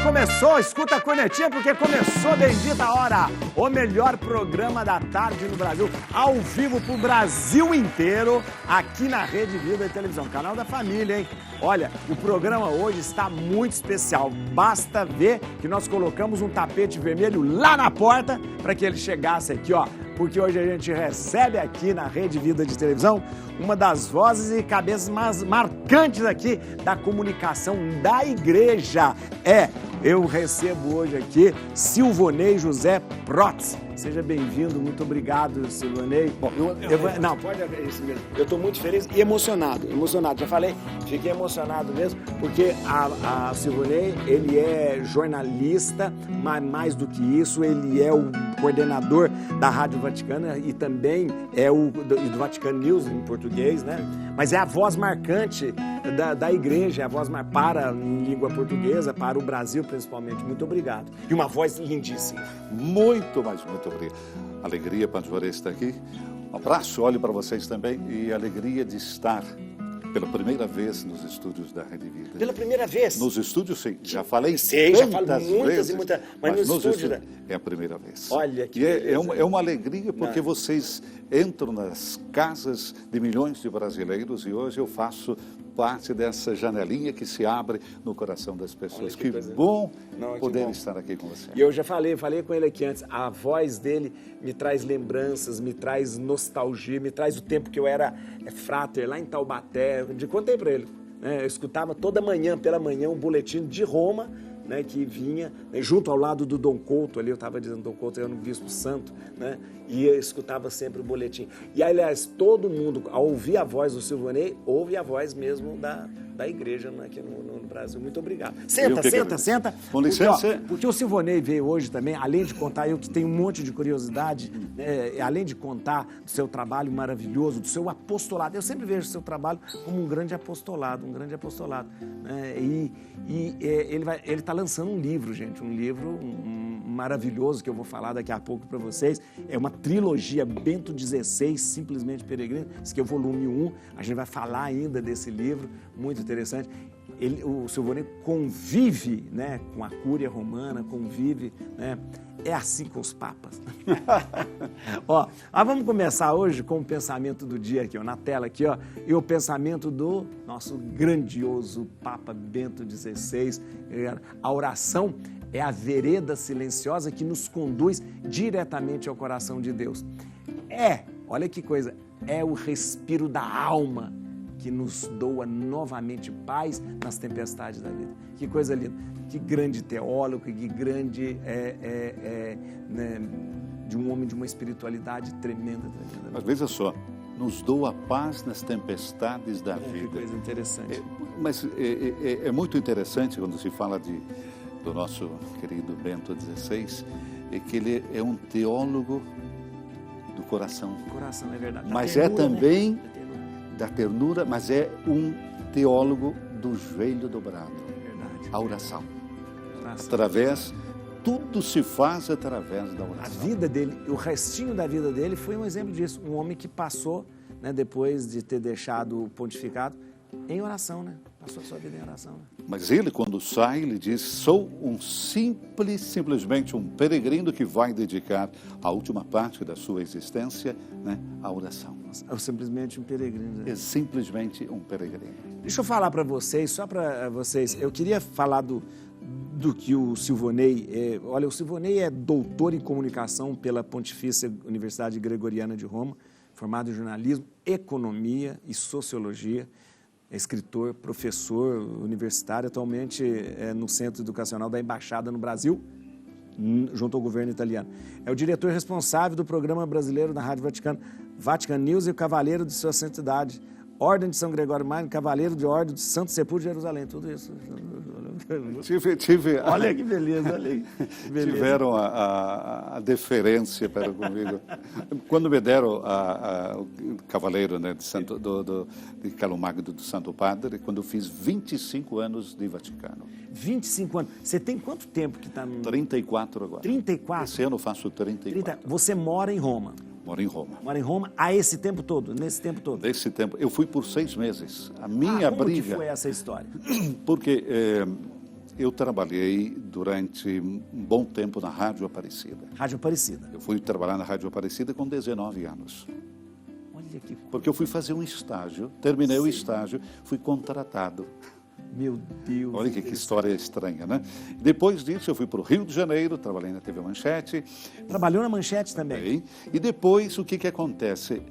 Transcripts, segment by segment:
Começou, escuta a cornetinha porque começou Bendita Hora, o melhor programa da tarde no Brasil, ao vivo pro Brasil inteiro, aqui na Rede Vida de Televisão, canal da família, hein? Olha, o programa hoje está muito especial, basta ver que nós colocamos um tapete vermelho lá na porta para que ele chegasse aqui, ó, porque hoje a gente recebe aqui na Rede Vida de Televisão uma das vozes e cabeças mais marcantes aqui da comunicação da igreja. Eu recebo hoje aqui Silvonei José Protz. Seja bem-vindo, muito obrigado, Silvonei. Bom, não, pode é isso mesmo. Eu estou muito feliz e emocionado. Já falei, fiquei emocionado mesmo, porque a Silvonei, ele é jornalista, mas mais do que isso, ele é o coordenador da Rádio Vaticana e também é do Vatican News em português, né? Mas é a voz marcante da igreja, a voz para a língua portuguesa, para o Brasil principalmente. Muito obrigado. E uma voz lindíssima. Muito obrigado. Alegria, Padre, estar aqui. Um abraço, olho para vocês também e alegria de estar pela primeira vez nos estúdios da Rede Vida. Pela primeira vez? Nos estúdios, sim. Já falei já falo muitas e muitas, mas nos estúdios... É a primeira vez. Olha que é uma alegria porque vocês entram nas casas de milhões de brasileiros e hoje eu faço parte dessa janelinha que se abre no coração das pessoas. Que bom poder estar aqui com você. E eu já falei com ele aqui antes, a voz dele me traz lembranças, me traz nostalgia, me traz o tempo que eu era fráter lá em Taubaté. Eu contei para ele, né? Eu escutava toda manhã, pela manhã, um boletim de Roma, né, que vinha, né, junto ao lado do Dom Couto, ali eu estava dizendo Dom Couto, era um bispo santo, né, e eu escutava sempre o boletim. E, aliás, todo mundo, ao ouvir a voz do Silvonei, ouve a voz mesmo da igreja, né, aqui no Brasil. Muito obrigado. Senta. Com licença. Porque o Silvonei veio hoje também, além de contar, eu que tenho um monte de curiosidade, além de contar do seu trabalho maravilhoso, do seu apostolado. Eu sempre vejo o seu trabalho como um grande apostolado. Ele está lançando um livro, gente, um livro maravilhoso que eu vou falar daqui a pouco para vocês. É uma trilogia Bento XVI, Simplesmente Peregrino. Esse aqui é o volume 1. A gente vai falar ainda desse livro, muito interessante. O Silvonei convive, né, com a Cúria Romana, convive, né, é assim com os papas. Ó, nós vamos começar hoje com o pensamento do dia aqui, ó, na tela aqui, ó, e o pensamento do nosso grandioso Papa Bento XVI. A oração é a vereda silenciosa que nos conduz diretamente ao coração de Deus. Olha que coisa, é o respiro da alma que nos doa novamente paz nas tempestades da vida. Que coisa linda, que grande teólogo, que grande né, de um homem de uma espiritualidade tremenda. Mas veja só, nos doa paz nas tempestades da vida. Que coisa interessante. Mas é muito interessante quando se fala do nosso querido Bento XVI, que ele é um teólogo do coração. Do coração, é verdade. Mas é também... Né? Da ternura, mas é um teólogo do joelho dobrado. Verdade. A oração. Tudo se faz através da oração. A vida dele, o restinho da vida dele foi um exemplo disso. Um homem que passou, né, depois de ter deixado o pontificado, em oração, né? Passou a sua vida em oração. Né? Mas ele, quando sai, ele diz, sou simplesmente um peregrino que vai dedicar a última parte da sua existência, né, à oração. É simplesmente um peregrino. Né? É simplesmente um peregrino. Deixa eu falar para vocês, só para vocês, eu queria falar do que o Silvonei olha, o Silvonei é doutor em comunicação pela Pontifícia Universidade Gregoriana de Roma, formado em jornalismo, economia e sociologia. É escritor, professor universitário, atualmente no Centro Educacional da Embaixada no Brasil, junto ao governo italiano. É o diretor responsável do programa brasileiro da Rádio Vaticana, Vatican News e o cavaleiro de sua santidade, Ordem de São Gregório Magno, cavaleiro de Ordem do Santo Sepulcro de Jerusalém, tudo isso. Olha que beleza, olha aí. Tiveram a deferência para comigo. Quando me deram o cavaleiro, né, de Calomagno do Santo Padre, quando eu fiz 25 anos de Vaticano. 25 anos. Você tem quanto tempo que está no... 34 agora. 34? Esse ano eu faço 34. Você mora em Roma? Moro em Roma. Mora em Roma há esse tempo todo, nesse tempo todo? Nesse tempo. Eu fui por 6 meses. A minha briga... Como que foi essa história? Porque eu trabalhei durante um bom tempo na Rádio Aparecida. Rádio Aparecida. Eu fui trabalhar na Rádio Aparecida com 19 anos. Olha que coisa. Porque eu fui fazer um estágio, terminei o estágio, fui contratado. Meu Deus. Olha que história estranha, né? Depois disso, eu fui para o Rio de Janeiro, trabalhei na TV Manchete. Trabalhou na Manchete também? E depois, o que acontece?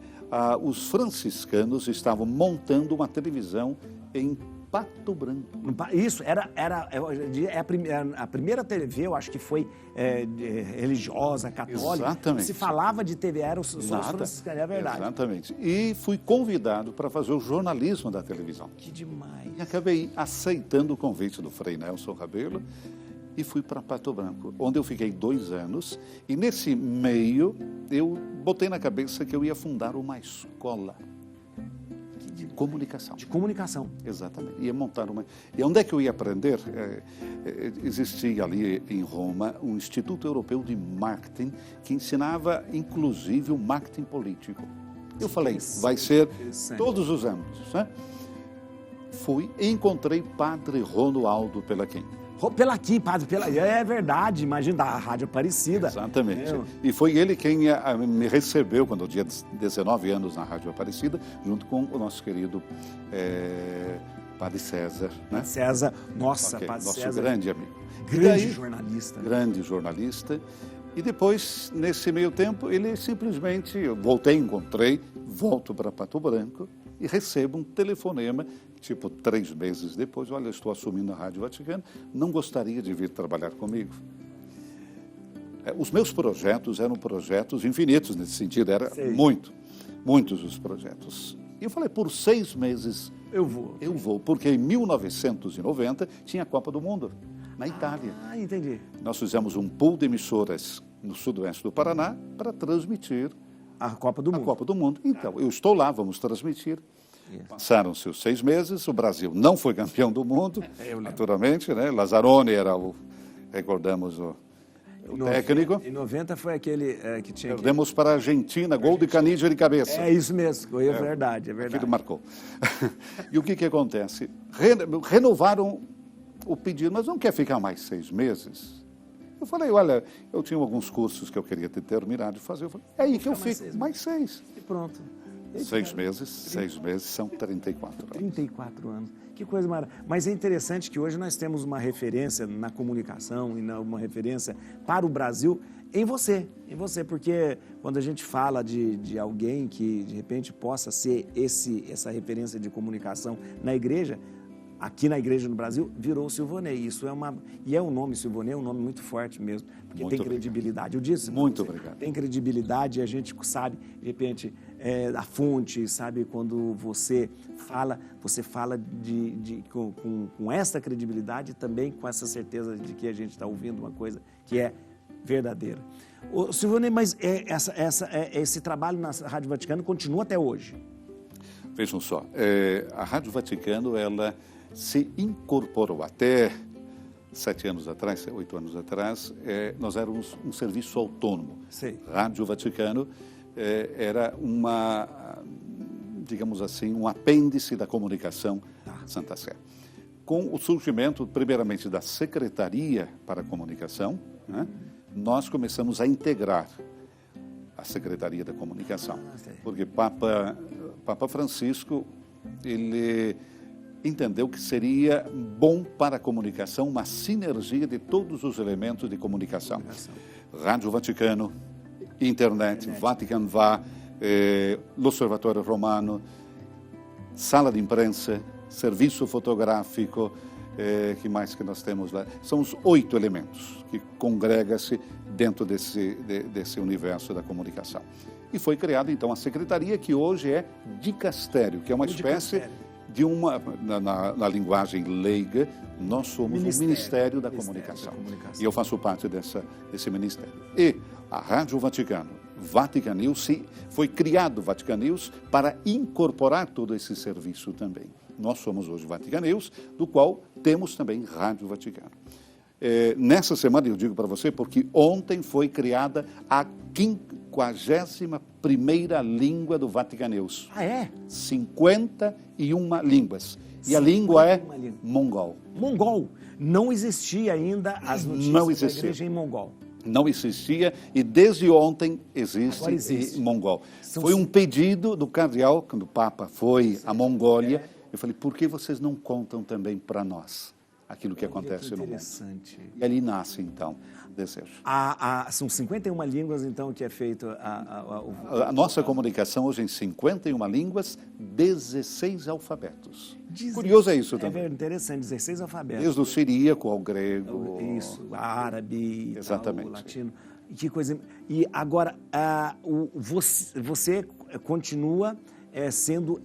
Os franciscanos estavam montando uma televisão em Pato Branco. Isso, era a primeira TV, eu acho que foi religiosa, católica. Exatamente. Se falava de TV, era os franciscanos, é verdade. Exatamente. E fui convidado para fazer o jornalismo da televisão. Que demais. E acabei aceitando o convite do Frei Nelson Rabelo e fui para Pato Branco, onde eu fiquei 2 anos. E nesse meio, eu botei na cabeça que eu ia fundar uma escola de comunicação. De comunicação. Exatamente. Ia montar uma... E onde é que eu ia aprender? Existia ali em Roma um Instituto Europeu de Marketing que ensinava, inclusive, o marketing político. Eu falei, vai ser todos os anos, né? Fui e encontrei Padre Romualdo Pelaquim. Pelaquim, padre, é verdade, imagina, da Rádio Aparecida. Exatamente. E foi ele quem me recebeu quando eu tinha 19 anos na Rádio Aparecida, junto com o nosso querido Padre César. Né? César, nossa, Okay, Padre nosso César. grande amigo. Grande jornalista. Grande jornalista. E depois, nesse meio tempo, ele simplesmente, eu encontrei, volto para Pato Branco e recebo um telefonema, tipo 3 meses depois, olha, estou assumindo a Rádio Vaticano, não gostaria de vir trabalhar comigo? Os meus projetos eram projetos infinitos nesse sentido, era muitos os projetos. E eu falei, por 6 meses eu vou, porque em 1990 tinha a Copa do Mundo, na Itália. Ah, entendi. Nós fizemos um pool de emissoras no sudoeste do Paraná para transmitir a Copa do Mundo. Então, eu estou lá, vamos transmitir. Passaram-se os 6 meses, o Brasil não foi campeão do mundo, naturalmente, né? Lazzaroni era recordamos, o técnico. Em 90 foi aquele que tinha... Perdemos para a Argentina, gol de Canija de cabeça. É isso mesmo, é verdade. Aquilo marcou. E o que acontece? Renovaram o pedido, mas não quer ficar mais 6 meses? Eu falei, olha, eu tinha alguns cursos que eu queria ter terminado de fazer. Eu falei, é aí que eu fico, mais 6. E pronto. 6 meses são 34 anos. 34 anos. Que coisa maravilhosa. Mas é interessante que hoje nós temos uma referência na comunicação e uma referência para o Brasil em você, porque quando a gente fala de alguém que de repente possa ser essa referência de comunicação na igreja, aqui na igreja no Brasil, virou o Silvonei. Isso é um nome, Silvonei é um nome muito forte mesmo, porque muito tem credibilidade. Eu disse, muito obrigado. Tem credibilidade e a gente sabe, de repente, a fonte, sabe, quando você fala com essa credibilidade e também com essa certeza de que a gente está ouvindo uma coisa que é verdadeira. Silvonei, mas esse trabalho na Rádio Vaticano continua até hoje? Vejam só, a Rádio Vaticano, ela se incorporou até 7 anos atrás, 8 anos atrás, nós éramos um serviço autônomo. Sim. Rádio Vaticano era digamos assim, um apêndice da comunicação Santa Sé. Com o surgimento, primeiramente, da Secretaria para a Comunicação, né, nós começamos a integrar a Secretaria da Comunicação, porque Papa Francisco, ele entendeu que seria bom para a comunicação uma sinergia de todos os elementos de comunicação. Rádio Vaticano, internet. Vatican Va, l'Osservatore Romano, sala de imprensa, serviço fotográfico, que mais que nós temos lá? São os 8 elementos que congrega-se dentro desse universo da comunicação. E foi criada, então, a secretaria, que hoje é dicastério, que é uma espécie de na linguagem leiga, nós somos o Ministério da Comunicação. E eu faço parte desse ministério. E a Rádio Vaticano, Vatican News, foi criado Vatican News para incorporar todo esse serviço também. Nós somos hoje Vatican News, do qual temos também Rádio Vaticano. Nessa semana, eu digo para você, porque ontem foi criada 51ª língua do Vaticaneus. Ah, é? 51 línguas. E a língua é mongol. Mongol. Não existia ainda as notícias da igreja em mongol. Não existia e desde ontem existe. Em mongol. Foi um pedido do cardeal, quando o Papa foi à Mongólia. Eu falei, por que vocês não contam também para nós aquilo que acontece no mundo? E ali nasce, então, o desejo. São 51 línguas, então, que é feito a nossa comunicação hoje em 51 línguas, 16 alfabetos. Curioso é isso também. É interessante, 16 alfabetos. Desde o siríaco ao grego. Isso, árabe, exatamente. Tal, latino. Que coisa. E agora, você continua sendo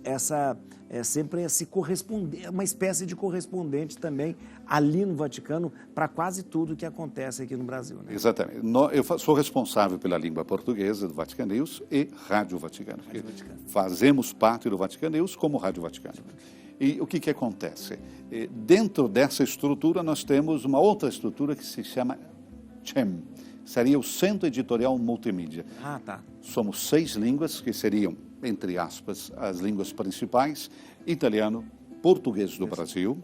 sempre esse correspondente, uma espécie de correspondente também ali no Vaticano para quase tudo que acontece aqui no Brasil. Né? Exatamente. Eu sou responsável pela língua portuguesa do Vatican News e Rádio Vaticano. Fazemos parte do Vatican News como Rádio Vaticano. E o que acontece? Dentro dessa estrutura nós temos uma outra estrutura que se chama CEM, seria o Centro Editorial Multimídia. Ah, tá. Somos 6 línguas que seriam, entre aspas, as línguas principais: italiano, português do Brasil,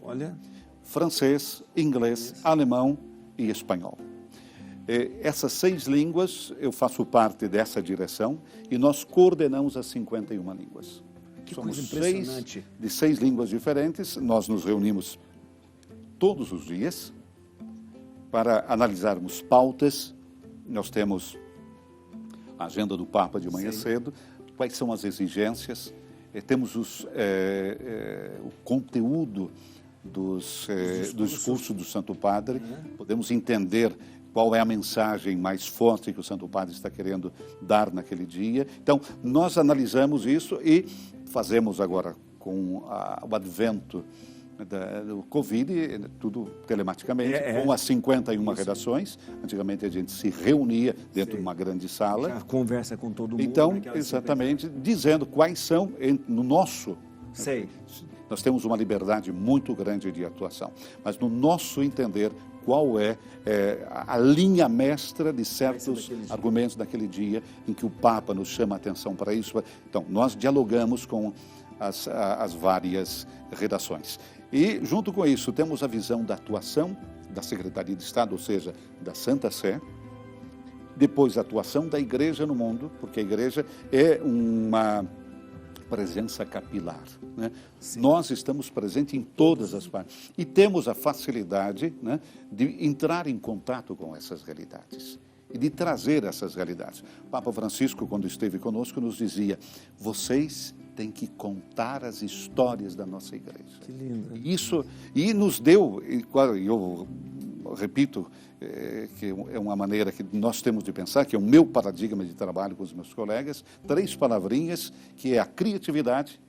francês, inglês, alemão e espanhol. Essas 6 línguas, eu faço parte dessa direção e nós coordenamos as 51 línguas. Somos 6 de 6 línguas diferentes, nós nos reunimos todos os dias para analisarmos pautas. Nós temos a agenda do Papa de manhã cedo, quais são as exigências, temos o conteúdo dos discursos do Santo Padre, podemos entender qual é a mensagem mais forte que o Santo Padre está querendo dar naquele dia. Então, nós analisamos isso e fazemos agora, com o advento do Covid, tudo telematicamente, com as 51 redações. Antigamente a gente se reunia dentro de uma grande sala. Já conversa com todo mundo. Então, exatamente, dizendo quais são, no nosso... Nós temos uma liberdade muito grande de atuação, mas no nosso entender, qual é a linha mestra de certos argumentos daquele dia em que o Papa nos chama a atenção para isso. Então, nós dialogamos com as várias redações. E, junto com isso, temos a visão da atuação da Secretaria de Estado, ou seja, da Santa Sé, depois a atuação da Igreja no mundo, porque a Igreja é uma presença capilar. Né? Nós estamos presentes em todas as partes e temos a facilidade, né, de entrar em contato com essas realidades e de trazer essas realidades. O Papa Francisco, quando esteve conosco, nos dizia: vocês têm que contar as histórias da nossa igreja. Que lindo. Isso, e nos deu, e eu repito, que é uma maneira que nós temos de pensar, que é o meu paradigma de trabalho com os meus colegas, 3 palavrinhas, que é a criatividade.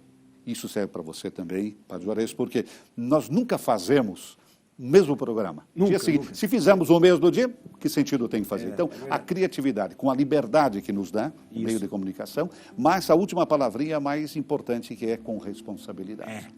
Isso serve para você também, Padre Juarez, porque nós nunca fazemos o mesmo programa. Nunca. Se fizermos o mesmo dia, que sentido tem que fazer? Então, a criatividade, com a liberdade que nos dá, o meio de comunicação, mas a última palavrinha mais importante, que é com responsabilidade.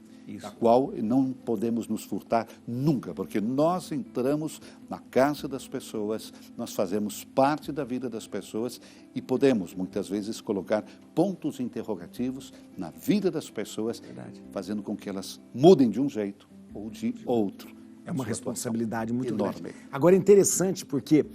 Da qual não podemos nos furtar nunca, porque nós entramos na casa das pessoas, nós fazemos parte da vida das pessoas e podemos, muitas vezes, colocar pontos interrogativos na vida das pessoas, fazendo com que elas mudem de um jeito ou de outro. É uma responsabilidade muito enorme. Grande. Agora, é interessante porque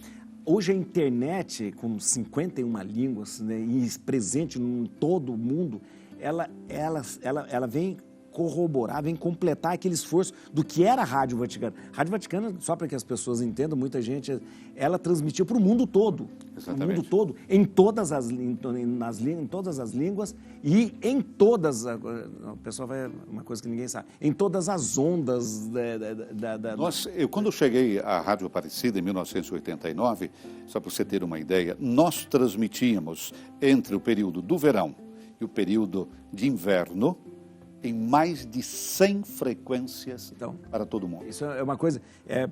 hoje a internet, com 51 línguas, né, e presente em todo o mundo, ela vem corroborar, vem completar aquele esforço do que era a Rádio Vaticana. A Rádio Vaticana, só para que as pessoas entendam, muita gente, ela transmitia para o mundo todo. Exatamente. O mundo todo, em todas as línguas e em todas... O pessoal vai... Uma coisa que ninguém sabe. Em todas as ondas quando eu cheguei à Rádio Aparecida, em 1989, só para você ter uma ideia, nós transmitíamos entre o período do verão e o período de inverno em mais de 100 frequências para todo mundo. Isso é uma coisa,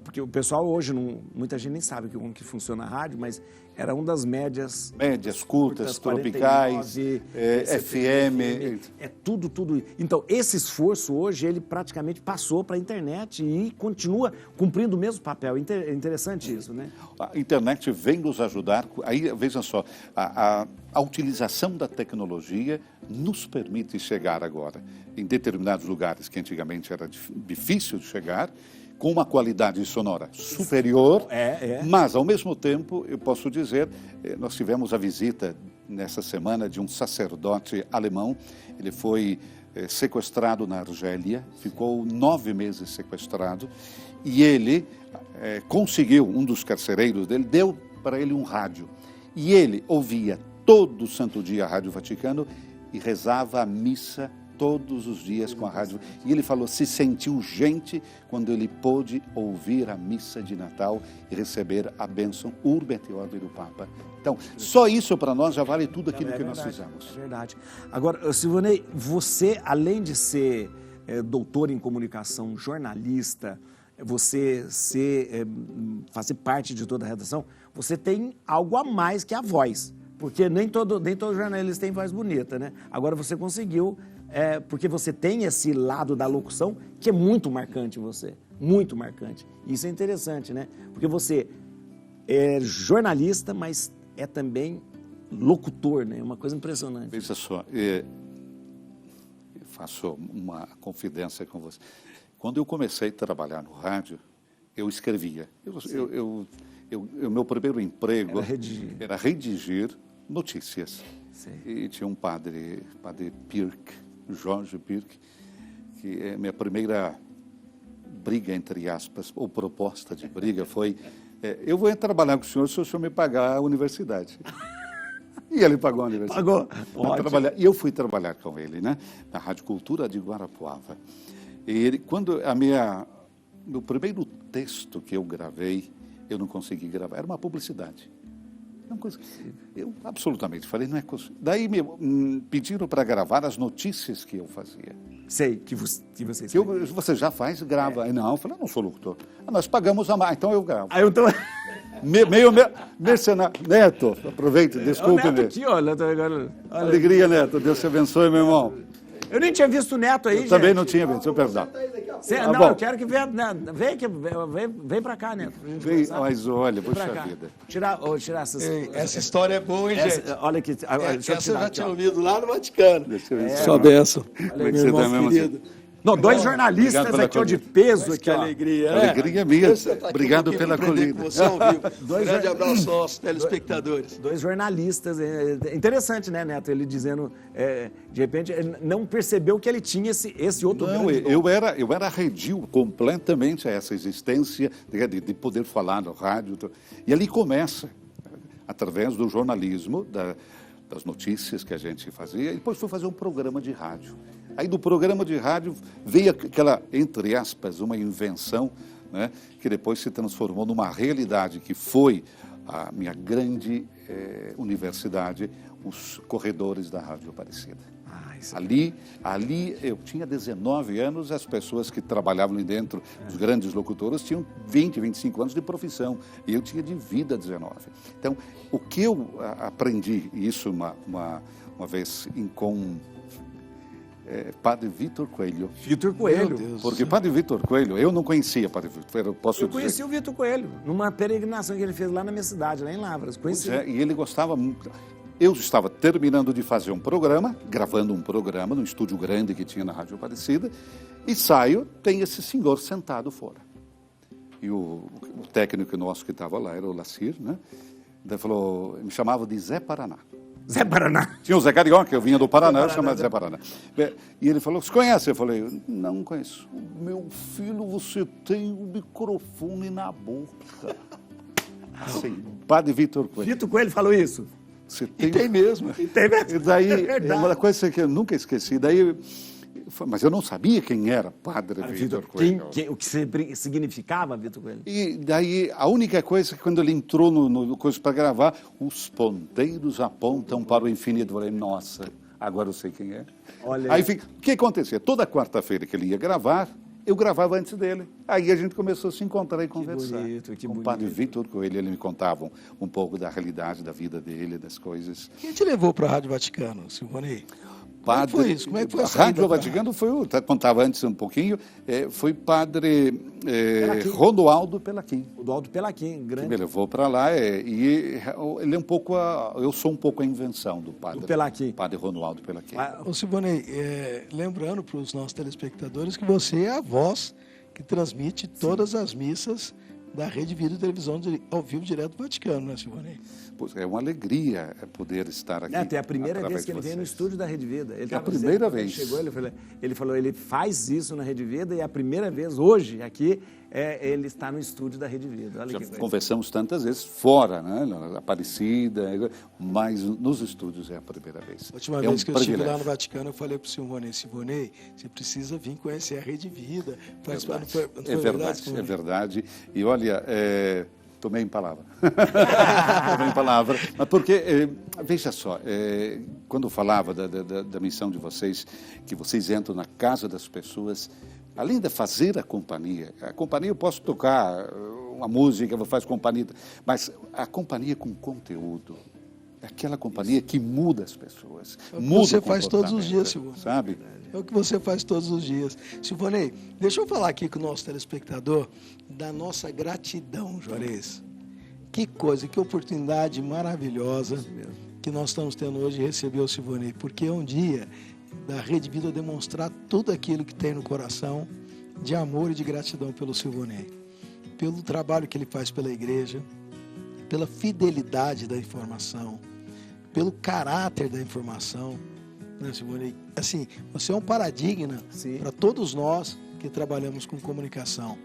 porque o pessoal hoje, muita gente nem sabe como que funciona a rádio, mas Era uma das médias. Médias, curtas, tropicais, 49, FM. É tudo. Então, esse esforço hoje, ele praticamente passou para a internet e continua cumprindo o mesmo papel. É interessante isso, né? A internet vem nos ajudar. Aí, veja só, a utilização da tecnologia nos permite chegar agora em determinados lugares que antigamente era difícil de chegar, com uma qualidade sonora superior, mas, ao mesmo tempo, eu posso dizer, nós tivemos a visita nessa semana de um sacerdote alemão. Ele foi sequestrado na Argélia, ficou 9 meses sequestrado, e ele conseguiu, um dos carcereiros dele, deu para ele um rádio, e ele ouvia todo santo dia a Rádio Vaticano e rezava a missa todos os dias com a rádio. E ele falou, se sentiu gente quando ele pôde ouvir a missa de Natal e receber a bênção Urbi et Orbi do Papa. Então, só isso para nós já vale tudo aquilo que nós fizemos. É verdade. Agora, Silvanei, você, além de ser doutor em comunicação, jornalista, você fazer parte de toda a redação, você tem algo a mais que a voz. Porque nem todo jornalista tem voz bonita, né? Agora você conseguiu, porque você tem esse lado da locução que é muito marcante em você, muito marcante. Isso é interessante, né? Porque você é jornalista, mas é também locutor, né? É uma coisa impressionante. Veja só, eu faço uma confidência com você. Quando eu comecei a trabalhar no rádio, eu escrevia. O meu primeiro emprego era redigir notícias. Sim. E tinha um padre Pirk, Jorge Pirk, que é minha primeira briga, entre aspas, ou proposta de briga foi, eu vou trabalhar com o senhor se o senhor me pagar a universidade. E ele pagou a universidade. Pagou. E eu fui trabalhar com ele, né, na Rádio Cultura de Guarapuava. E ele, quando meu primeiro texto que eu gravei, eu não consegui gravar, era uma publicidade. Não consegui. Eu absolutamente falei, não é possível. Daí me pediram para gravar as notícias que eu fazia. Sei, que você você já faz, grava. Não, eu falei, eu não sou locutor. Nós pagamos a mais, então eu gravo. Aí eu tô... Meio mercenário. Neto, aproveita, desculpe. Neto aqui, olha. Alegria, Neto. Deus te abençoe, meu irmão. Eu nem tinha visto o Neto aí, gente. Também não tinha visto, perdão. Eu quero que venha. Vem pra cá, Neto. Mas olha, puxa vida. Tirar essas... Essa história é boa, hein, gente? Olha aqui. Essa eu já tinha ouvido lá no Vaticano. Só benção. Como é que você tá, meu querido? Não, 2 jornalistas aqui, de peso. Aqui, que alegria. Alegria minha. Obrigado pela acolhida. Você ao vivo. Grande abraço aos telespectadores. 2 jornalistas. Interessante, né, Neto? Ele dizendo, de repente, ele não percebeu que ele tinha esse outro... Não, eu era arredio completamente a essa existência de poder falar no rádio. E ali começa, através do jornalismo, das notícias que a gente fazia, e depois fui fazer um programa de rádio. Aí do programa de rádio veio aquela, entre aspas, uma invenção, né, que depois se transformou numa realidade, que foi a minha grande universidade, os corredores da Rádio Aparecida. Ali eu tinha 19 anos, as pessoas que trabalhavam ali dentro, os grandes locutores, tinham 20, 25 anos de profissão, e eu tinha de vida 19. Então, o que eu aprendi, isso uma vez com Padre Vitor Coelho. Vitor Coelho. Porque Padre Vitor Coelho, eu não conhecia Padre Vitor Coelho, eu conheci o Vitor Coelho, numa peregrinação que ele fez lá na minha cidade, lá em Lavras. Conheci. E ele gostava muito. Eu estava terminando de fazer um programa, gravando um programa no estúdio grande que tinha na Rádio Aparecida, e saio, tem esse senhor sentado fora. E o técnico nosso que estava lá era o Lacir, né? Ele falou, me chamava de Zé Paraná. Zé Paraná. Tinha o Zé Carioca, eu vinha do Paraná, eu chamava de Zé Paraná. E ele falou, você conhece? Eu falei, não conheço. Meu filho, você tem um microfone na boca. Assim, Padre Vitor Coelho. Vitor Coelho falou isso? Você tem mesmo. E daí, uma coisa que eu nunca esqueci, mas eu não sabia quem era Padre Vitor Coelho. O que significava Vitor Coelho? E daí, a única coisa que quando ele entrou no coisa para gravar, os ponteiros apontam para o infinito. Eu falei, nossa, agora eu sei quem é. Olha aí, o que acontecia? Toda quarta-feira que ele ia gravar, eu gravava antes dele. Aí a gente começou a se encontrar e conversar. Que com o padre Vitor Coelho, ele me contava um pouco da realidade da vida dele, das coisas. Quem te levou para a Rádio Vaticano, Silvonei? Padre, Como é que foi isso? Como é que foi a Rádio Vaticano contava antes um pouquinho, foi padre Rodoaldo Pelaquim. Rodoaldo Pelaquim, grande. Que me levou para lá, e ele é um pouco, eu sou um pouco a invenção do padre. Do Pelaquim. Padre Rodoaldo Pelaquim. Ô Silvonei, lembrando para os nossos telespectadores que você é a voz que transmite todas as missas da Rede Vida e Televisão ao vivo direto do Vaticano, né, Silvonei? É uma alegria poder estar aqui. Até a primeira vez que ele veio no estúdio da Rede Vida. A primeira vez. Ele falou, ele faz isso na Rede Vida e a primeira vez, hoje, aqui, ele está no estúdio da Rede Vida. Olha, já conversamos tantas vezes fora, né? Na Aparecida, mas nos estúdios é a primeira vez. A última vez que eu estive lá no Vaticano, eu falei para o Silvonei, você precisa vir conhecer a Rede Vida. É verdade. E olha, tomei em palavra. Tomei em palavra. Mas porque, veja só, quando eu falava da missão de vocês, que vocês entram na casa das pessoas, além de fazer a companhia eu posso tocar uma música, faz companhia, mas a companhia com conteúdo, aquela companhia que muda as pessoas. É o que você faz todos os dias, Silvonei. Sabe? É o que você faz todos os dias. Silvonei, deixa eu falar aqui com o nosso telespectador da nossa gratidão, Juarez. Que coisa, que oportunidade maravilhosa que nós estamos tendo hoje de receber o Silvonei, porque é um dia da Rede Vida demonstrar tudo aquilo que tem no coração de amor e de gratidão pelo Silvonei, pelo trabalho que ele faz pela igreja, pela fidelidade da informação, pelo caráter da informação, né, Silvonei? Assim, você é um paradigma para todos nós que trabalhamos com comunicação.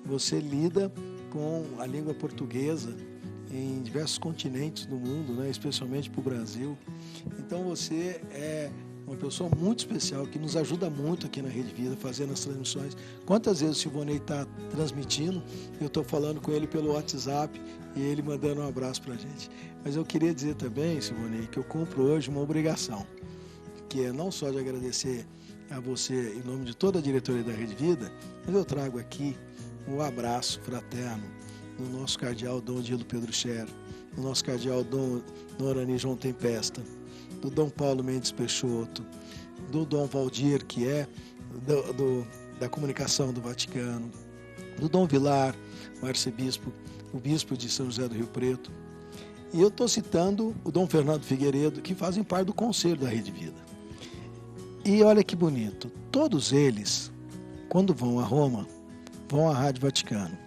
Você lida com a língua portuguesa em diversos continentes do mundo, né, especialmente para o Brasil. Então você é uma pessoa muito especial, que nos ajuda muito aqui na Rede Vida, fazendo as transmissões. Quantas vezes o Silvonei está transmitindo, eu estou falando com ele pelo WhatsApp e ele mandando um abraço para a gente. Mas eu queria dizer também, Silvonei, que eu cumpro hoje uma obrigação, que é não só de agradecer a você em nome de toda a diretoria da Rede Vida, mas eu trago aqui um abraço fraterno do nosso cardeal Dom Odilo Pedro Scher, do nosso cardeal Dom Norani João Tempesta, do Dom Paulo Mendes Peixoto, do Dom Valdir, que é da comunicação do Vaticano, do Dom Vilar, o arcebispo, o bispo de São José do Rio Preto. E eu estou citando o Dom Fernando Figueiredo, que fazem parte do conselho da Rede Vida. E olha que bonito, todos eles, quando vão a Roma, vão à Rádio Vaticano.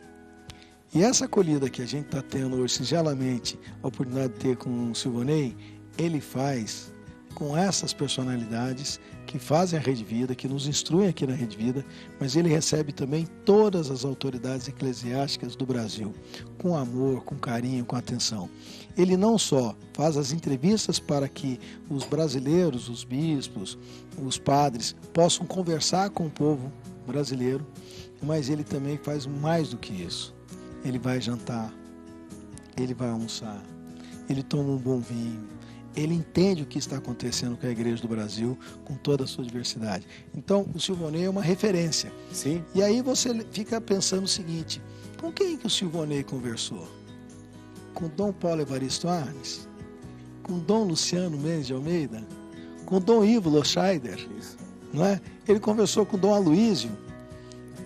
E essa acolhida que a gente está tendo hoje, singelamente, a oportunidade de ter com o Silvonei, ele faz com essas personalidades que fazem a Rede Vida, que nos instruem aqui na Rede Vida, mas ele recebe também todas as autoridades eclesiásticas do Brasil, com amor, com carinho, com atenção. Ele não só faz as entrevistas para que os brasileiros, os bispos, os padres, possam conversar com o povo brasileiro, mas ele também faz mais do que isso. Ele vai jantar, ele vai almoçar, ele toma um bom vinho, ele entende o que está acontecendo com a Igreja do Brasil, com toda a sua diversidade. Então, o Silvonei é uma referência. Sim. E aí você fica pensando o seguinte, com quem que o Silvonei conversou? Com Dom Paulo Evaristo Arnes? Com Dom Luciano Mendes de Almeida? Com Dom Ivo Loscheider? Não é? Ele conversou com Dom Aloísio.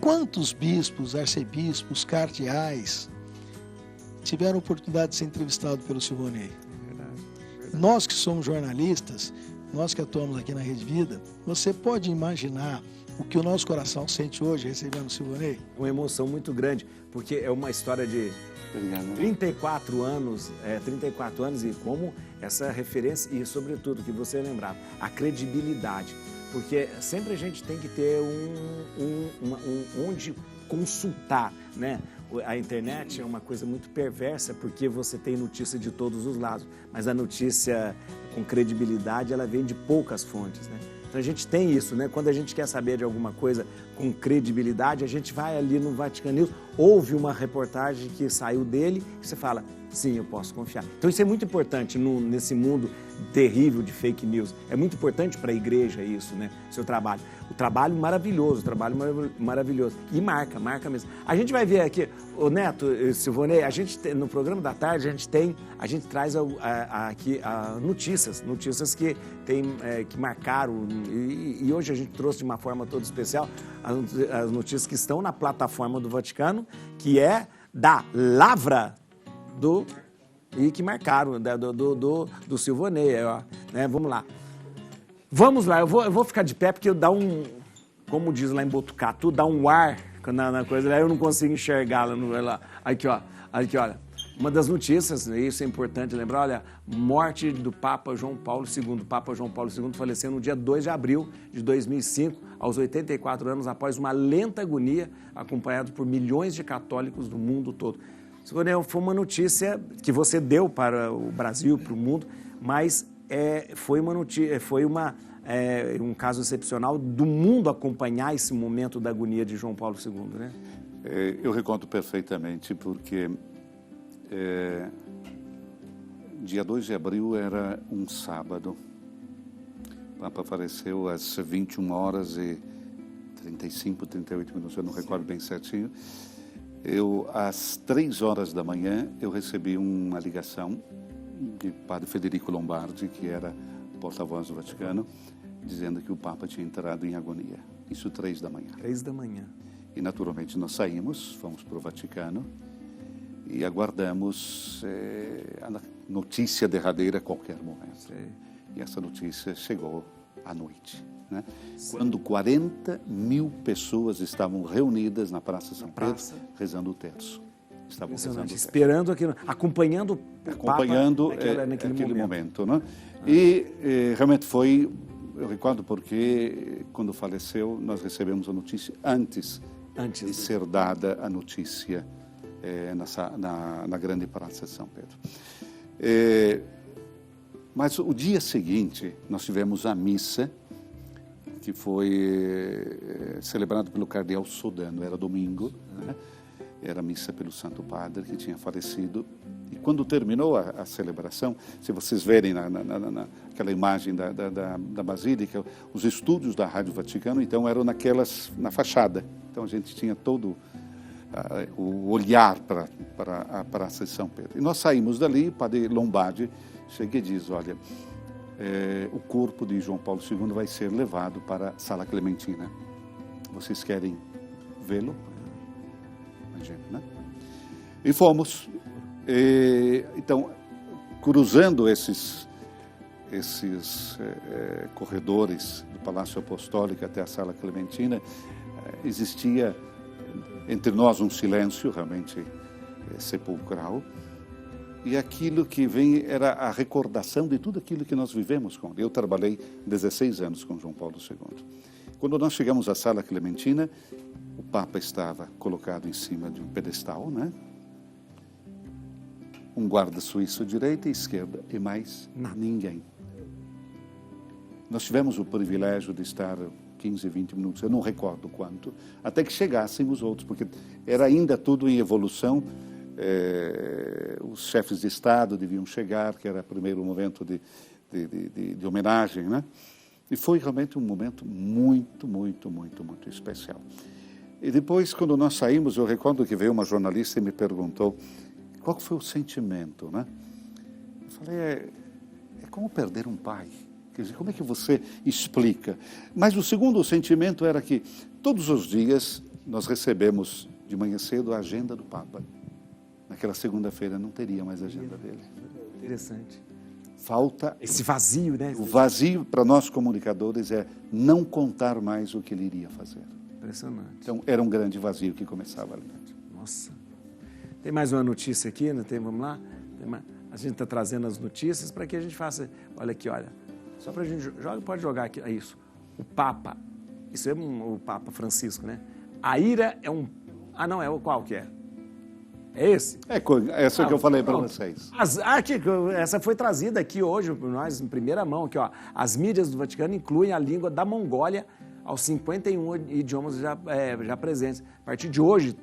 Quantos bispos, arcebispos, cardeais tiveram a oportunidade de ser entrevistados pelo Silvonei? Nós que somos jornalistas, nós que atuamos aqui na Rede Vida, você pode imaginar o que o nosso coração sente hoje recebendo o Silvonei? Uma emoção muito grande, porque é uma história de 34 anos e como essa referência e, sobretudo, que você lembrava, a credibilidade. Porque sempre a gente tem que ter onde consultar, né? A internet é uma coisa muito perversa porque você tem notícia de todos os lados, mas a notícia com credibilidade, ela vem de poucas fontes, né? Então a gente tem isso, né? Quando a gente quer saber de alguma coisa com credibilidade, a gente vai ali no Vaticano News, ouve uma reportagem que saiu dele, e você fala, Sim, eu posso confiar. Então isso é muito importante nesse mundo terrível de fake news. É muito importante para a igreja isso, né? Seu trabalho. O trabalho maravilhoso, maravilhoso. E marca mesmo. A gente vai ver aqui, o Neto, Silvonei, no programa da tarde, a gente traz aqui notícias que marcaram. E hoje a gente trouxe de uma forma toda especial as notícias que estão na plataforma do Vaticano, que é da Lavra e que marcaram, do Silvonei, ó, né? Vamos lá, eu vou ficar de pé porque eu dá como diz lá em Botucatu, dá um ar na coisa, aí eu não consigo enxergar lá. Aqui, olha, uma das notícias, isso é importante lembrar, olha, morte do Papa João Paulo II. O Papa João Paulo II faleceu no dia 2 de abril de 2005, aos 84 anos, após uma lenta agonia, acompanhado por milhões de católicos do mundo todo. Foi uma notícia que você deu para o Brasil, para o mundo, mas foi um caso excepcional do mundo acompanhar esse momento da agonia de João Paulo II, né? Eu recordo perfeitamente, porque dia 2 de abril era um sábado. O Papa faleceu às 21 horas e 35, 38 minutos, eu não recordo bem certinho. Às 3 horas da manhã, eu recebi uma ligação de padre Federico Lombardi, que era porta-voz do Vaticano, dizendo que o Papa tinha entrado em agonia. Isso 3 da manhã. 3 da manhã. E, naturalmente, nós saímos, fomos para o Vaticano e aguardamos a notícia derradeira a qualquer momento. E essa notícia chegou à noite, né? Quando 40 mil pessoas estavam reunidas na Praça São Pedro, rezando o terço. Estavam rezando o terço. Esperando aquilo, acompanhando o Papa naquele momento, né? E realmente foi, eu recordo porque quando faleceu, nós recebemos a notícia antes de ser dada a notícia na grande Praça São Pedro. Mas o dia seguinte, nós tivemos a missa, que foi celebrado pelo cardeal Sodano, era domingo, né? Era a missa pelo Santo Padre, que tinha falecido. E quando terminou a celebração, se vocês verem naquela imagem da Basílica, os estúdios da Rádio Vaticano, então, eram na fachada. Então, a gente tinha todo o olhar para a Praça de São Pedro. E nós saímos dali, o padre Lombardi chega e diz, olha, o corpo de João Paulo II vai ser levado para a Sala Clementina. Vocês querem vê-lo? Imagina, né? E fomos. Então, cruzando esses corredores do Palácio Apostólico até a Sala Clementina, existia entre nós um silêncio realmente sepulcral. E aquilo que vem era a recordação de tudo aquilo que nós vivemos com ele. Eu trabalhei 16 anos com João Paulo II. Quando nós chegamos à Sala Clementina, o Papa estava colocado em cima de um pedestal, né? Um guarda suíço à direita e à esquerda, e mais ninguém. Nós tivemos o privilégio de estar 15, 20 minutos, eu não recordo quanto, até que chegassem os outros, porque era ainda tudo em evolução. Os chefes de Estado deviam chegar, que era o primeiro momento de homenagem, né? E foi realmente um momento muito, muito, muito, muito especial. E depois, quando nós saímos, eu recordo que veio uma jornalista e me perguntou qual foi o sentimento, né? Eu falei, é como perder um pai. Quer dizer, como é que você explica? Mas o segundo sentimento era que todos os dias nós recebemos de manhã cedo a agenda do Papa. Naquela segunda-feira não teria mais a agenda dele. Interessante. Falta... esse vazio, né? O vazio para nós comunicadores é não contar mais o que ele iria fazer. Impressionante. Então, era um grande vazio que começava ali. Nossa. Tem mais uma notícia aqui, né? Vamos lá? A gente está trazendo as notícias para que a gente faça... Olha aqui, olha. Só para a gente... Pode jogar aqui. É isso. O Papa. Isso é o Papa Francisco, né? A ira é um... Ah, não, é qual que é? É esse? Essa que eu falei para vocês. Essa foi trazida aqui hoje por nós, em primeira mão. Aqui, ó. As mídias do Vaticano incluem a língua da Mongólia aos 51 idiomas já presentes. A partir de hoje,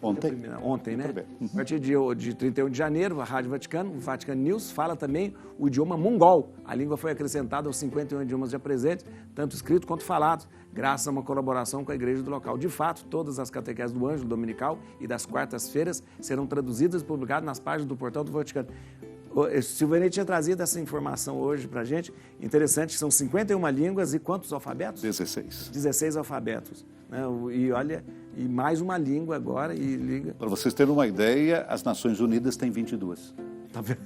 Ontem, né? A partir de 31 de janeiro, a Rádio Vaticano, o Vatican News, fala também o idioma mongol. A língua foi acrescentada aos 51 idiomas já presentes, tanto escrito quanto falado, graças a uma colaboração com a igreja do local. De fato, todas as catequeses do Ângelo Dominical e das quartas-feiras serão traduzidas e publicadas nas páginas do portal do Vaticano. O Silvanei tinha trazido essa informação hoje para a gente. Interessante, são 51 línguas e quantos alfabetos? 16. 16 alfabetos. Né? E olha, e mais uma língua agora. Para vocês terem uma ideia, as Nações Unidas têm 22. Tá vendo?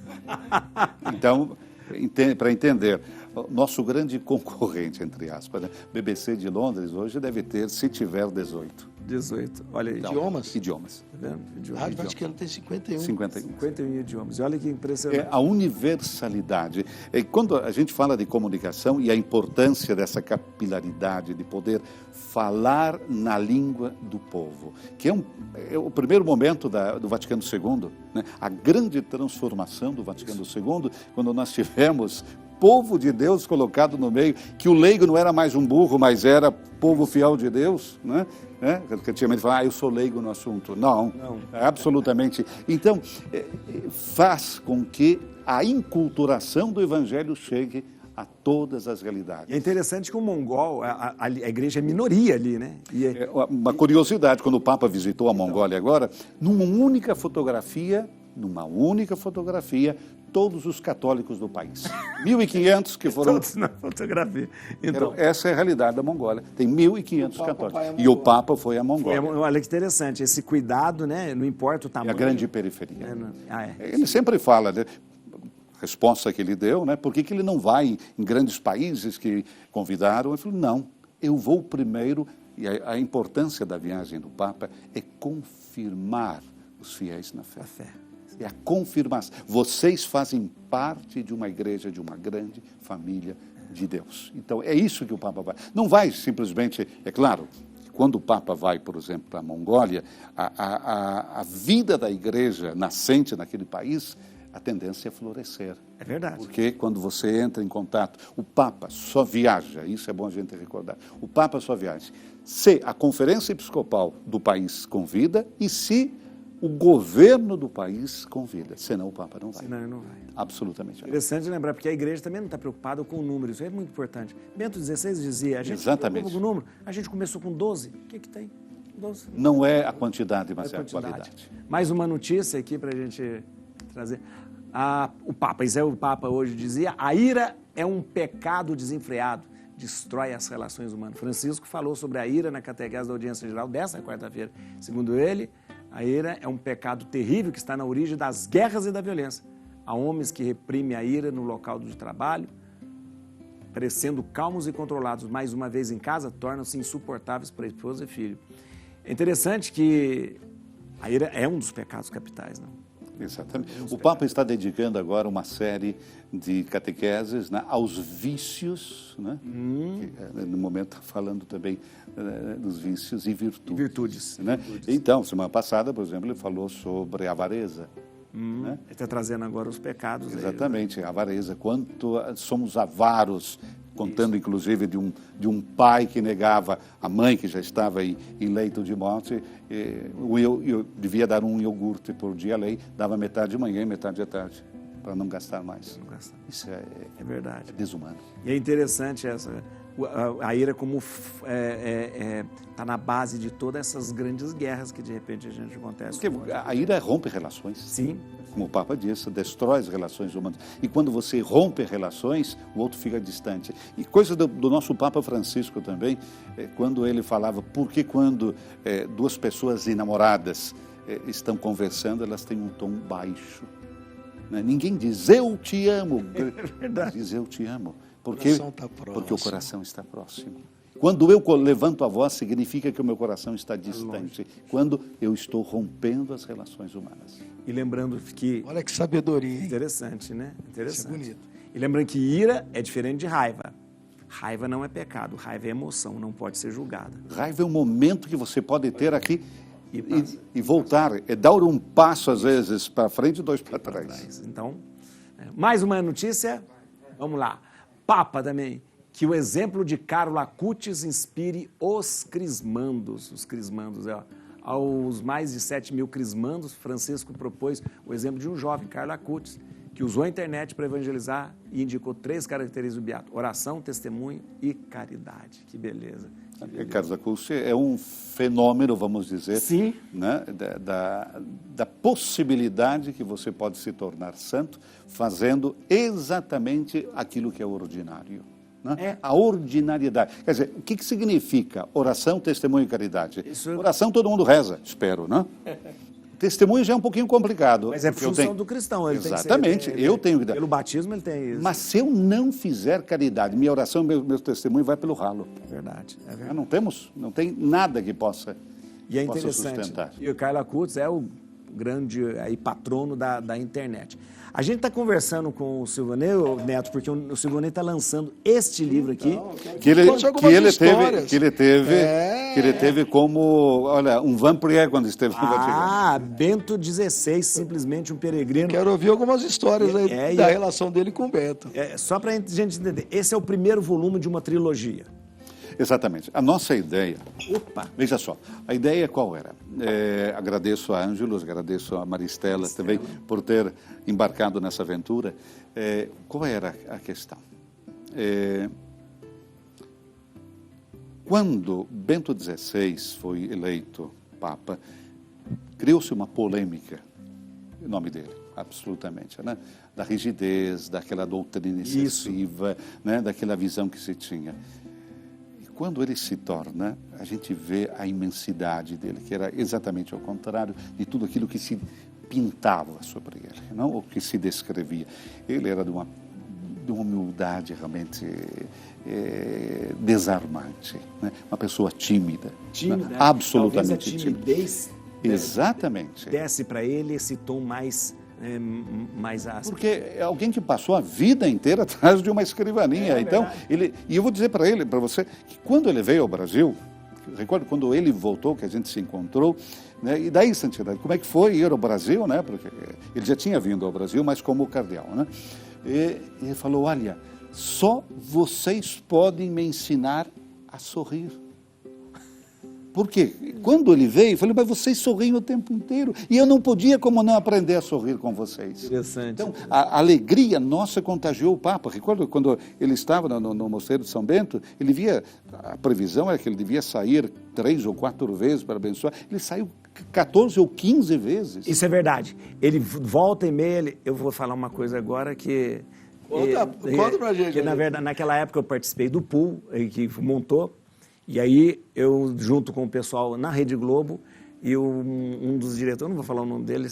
Então, para entender, nosso grande concorrente, entre aspas, né? BBC de Londres hoje deve ter, se tiver, 18. 18, olha aí. Idiomas? Idiomas. Tá vendo? A Rádio Vaticano tem 51. 51 idiomas. E olha que impressionante. A universalidade. Quando a gente fala de comunicação e a importância dessa capilaridade, de poder falar na língua do povo, que é o primeiro momento do Vaticano II, né? A grande transformação do Vaticano II, quando nós tivemos povo de Deus colocado no meio, que o leigo não era mais um burro, mas era povo fiel de Deus, né? Que antigamente falava, eu sou leigo no assunto. Não, absolutamente. Então, faz com que a inculturação do Evangelho chegue a todas as realidades. E é interessante que o mongol, a igreja é minoria ali, né? Uma curiosidade, quando o Papa visitou a Mongólia agora, numa única fotografia, todos os católicos do país. 1.500 que foram... Todos na fotografia. Então, essa é a realidade da Mongólia. Tem 1.500 católicos. E o Papa foi à Mongólia. Olha que interessante, esse cuidado, né? Não importa o tamanho. É a grande periferia. É. Ele sempre fala, né? A resposta que ele deu, né? Por que ele não vai em grandes países que convidaram? Ele falou, não, eu vou primeiro, e a importância da viagem do Papa é confirmar os fiéis na fé. A fé. É a confirmação. Vocês fazem parte de uma igreja, de uma grande família de Deus. Então, é isso que o Papa vai. Não vai simplesmente, é claro, quando o Papa vai, por exemplo, para a Mongólia, a vida da igreja nascente naquele país, a tendência é florescer. É verdade. Porque quando você entra em contato, o Papa só viaja, isso é bom a gente recordar, o Papa só viaja se a conferência episcopal do país convida e se o governo do país convida, senão o Papa não vai. Senão ele não vai. Absolutamente. Interessante lembrar, porque a igreja também não está preocupada com o número, isso é muito importante. Bento XVI dizia, a gente Exatamente. se preocupa com o número, a gente começou com 12, o que tem? 12. Não é a quantidade, mas é a qualidade. Mais uma notícia aqui para a gente trazer. O Papa hoje dizia, a ira é um pecado desenfreado, destrói as relações humanas. Francisco falou sobre a ira na catequese da audiência geral dessa quarta-feira. Segundo ele, a ira é um pecado terrível que está na origem das guerras e da violência. Há homens que reprimem a ira no local de trabalho, parecendo calmos e controlados, mais uma vez em casa, tornam-se insuportáveis para a esposa e filho. É interessante que a ira é um dos pecados capitais, não? Exatamente. O Papa está dedicando agora uma série de catequeses, né, aos vícios, né? Que, no momento está falando também dos vícios e virtudes. Né? Então, semana passada, por exemplo, ele falou sobre a avareza. Né? Ele está trazendo agora os pecados. Exatamente, a avareza. Quanto somos avaros, contando inclusive de um pai que negava a mãe que já estava em leito de morte, eu devia dar um iogurte por dia, a lei dava metade de manhã e metade de tarde, para não gastar mais. Isso é verdade. É desumano. E é interessante a ira como está na base de todas essas grandes guerras que de repente a gente acontece. Porque a ira rompe relações. Sim. Como o Papa disse, destrói as relações humanas. E quando você rompe relações, o outro fica distante. E coisa do nosso Papa Francisco também, quando ele falava, porque quando duas pessoas enamoradas estão conversando, elas têm um tom baixo. Né? Ninguém diz, eu te amo. É verdade. Diz, eu te amo. Porque o coração está próximo. Quando eu levanto a voz, significa que o meu coração está distante. Quando eu estou rompendo as relações humanas. E lembrando que... Olha que sabedoria, hein? Interessante, né? Interessante. Isso é bonito. E lembrando que ira é diferente de raiva. Raiva não é pecado, raiva é emoção, não pode ser julgada. Raiva é um momento que você pode ter aqui e voltar. É dar um passo, às vezes, para frente e dois para trás. Então, mais uma notícia. Vamos lá. Papa também. Que o exemplo de Carlo Acutis inspire os crismandos. Os crismandos, aos mais de 7 mil crismandos, Francisco propôs o exemplo de um jovem, Carlo Acutis, que usou a internet para evangelizar e indicou 3 características do beato: oração, testemunho e caridade. Que beleza. Carlos Acutis é um fenômeno, vamos dizer, sim, né, da possibilidade que você pode se tornar santo fazendo exatamente aquilo que é ordinário. Né? A ordinariedade. Quer dizer, o que significa oração, testemunho e caridade? Oração todo mundo reza, espero, né? Testemunho já é um pouquinho complicado. Mas é função do cristão. Ele exatamente, tem que ser, eu tenho que dar. Pelo batismo ele tem isso. Mas se eu não fizer caridade, minha oração, meu testemunho vai pelo ralo. É verdade. É verdade. Não tem nada que possa, e é interessante. Sustentar. E o Carlo Acutis é o grande patrono da internet. A gente está conversando com o Silvanei, Neto, porque o Silvanei está lançando este livro aqui. Que ele teve como, olha, um vampiro quando esteve no Vaticano. Bento XVI, simplesmente um peregrino. Quero ouvir algumas histórias aí da relação dele com o Bento. Só para a gente entender, esse é o primeiro volume de uma trilogia. Exatamente. A nossa ideia... Veja só, a ideia qual era? Agradeço a Ângelos, agradeço a Maristela também por ter embarcado nessa aventura. Qual era a questão? Quando Bento XVI foi eleito Papa, criou-se uma polêmica em nome dele, absolutamente, né? Da rigidez, daquela doutrina excessiva, né? Daquela visão que se tinha. Quando ele se torna, a gente vê a imensidade dele, que era exatamente ao contrário de tudo aquilo que se pintava sobre ele, não? O que se descrevia. Ele era de uma humildade realmente desarmante, né? Uma pessoa tímida, né? Absolutamente tímida. Talvez a timidez exatamente. desce para ele esse tom mais áspero. Porque é alguém que passou a vida inteira atrás de uma escrivaninha. Então, e eu vou dizer para você, que quando ele veio ao Brasil, recordo quando ele voltou, que a gente se encontrou, né, e daí, Santidade, como é que foi ir ao Brasil, né? Porque ele já tinha vindo ao Brasil, mas como cardeal, né? E ele falou, olha, só vocês podem me ensinar a sorrir. Porque quando ele veio, eu falei, mas vocês sorriem o tempo inteiro. E eu não podia como não aprender a sorrir com vocês. Interessante. Então, a alegria nossa contagiou o Papa. Recordo quando ele estava no Mosteiro de São Bento, ele via, a previsão era que ele devia sair 3 ou 4 vezes para abençoar. Ele saiu 14 ou 15 vezes. Isso é verdade. Ele volta e meia, eu vou falar uma coisa agora que... Conta pra gente. Que, na verdade, naquela época eu participei do pool, que montou. E aí, eu, junto com o pessoal na Rede Globo, e um dos diretores, não vou falar o nome dele,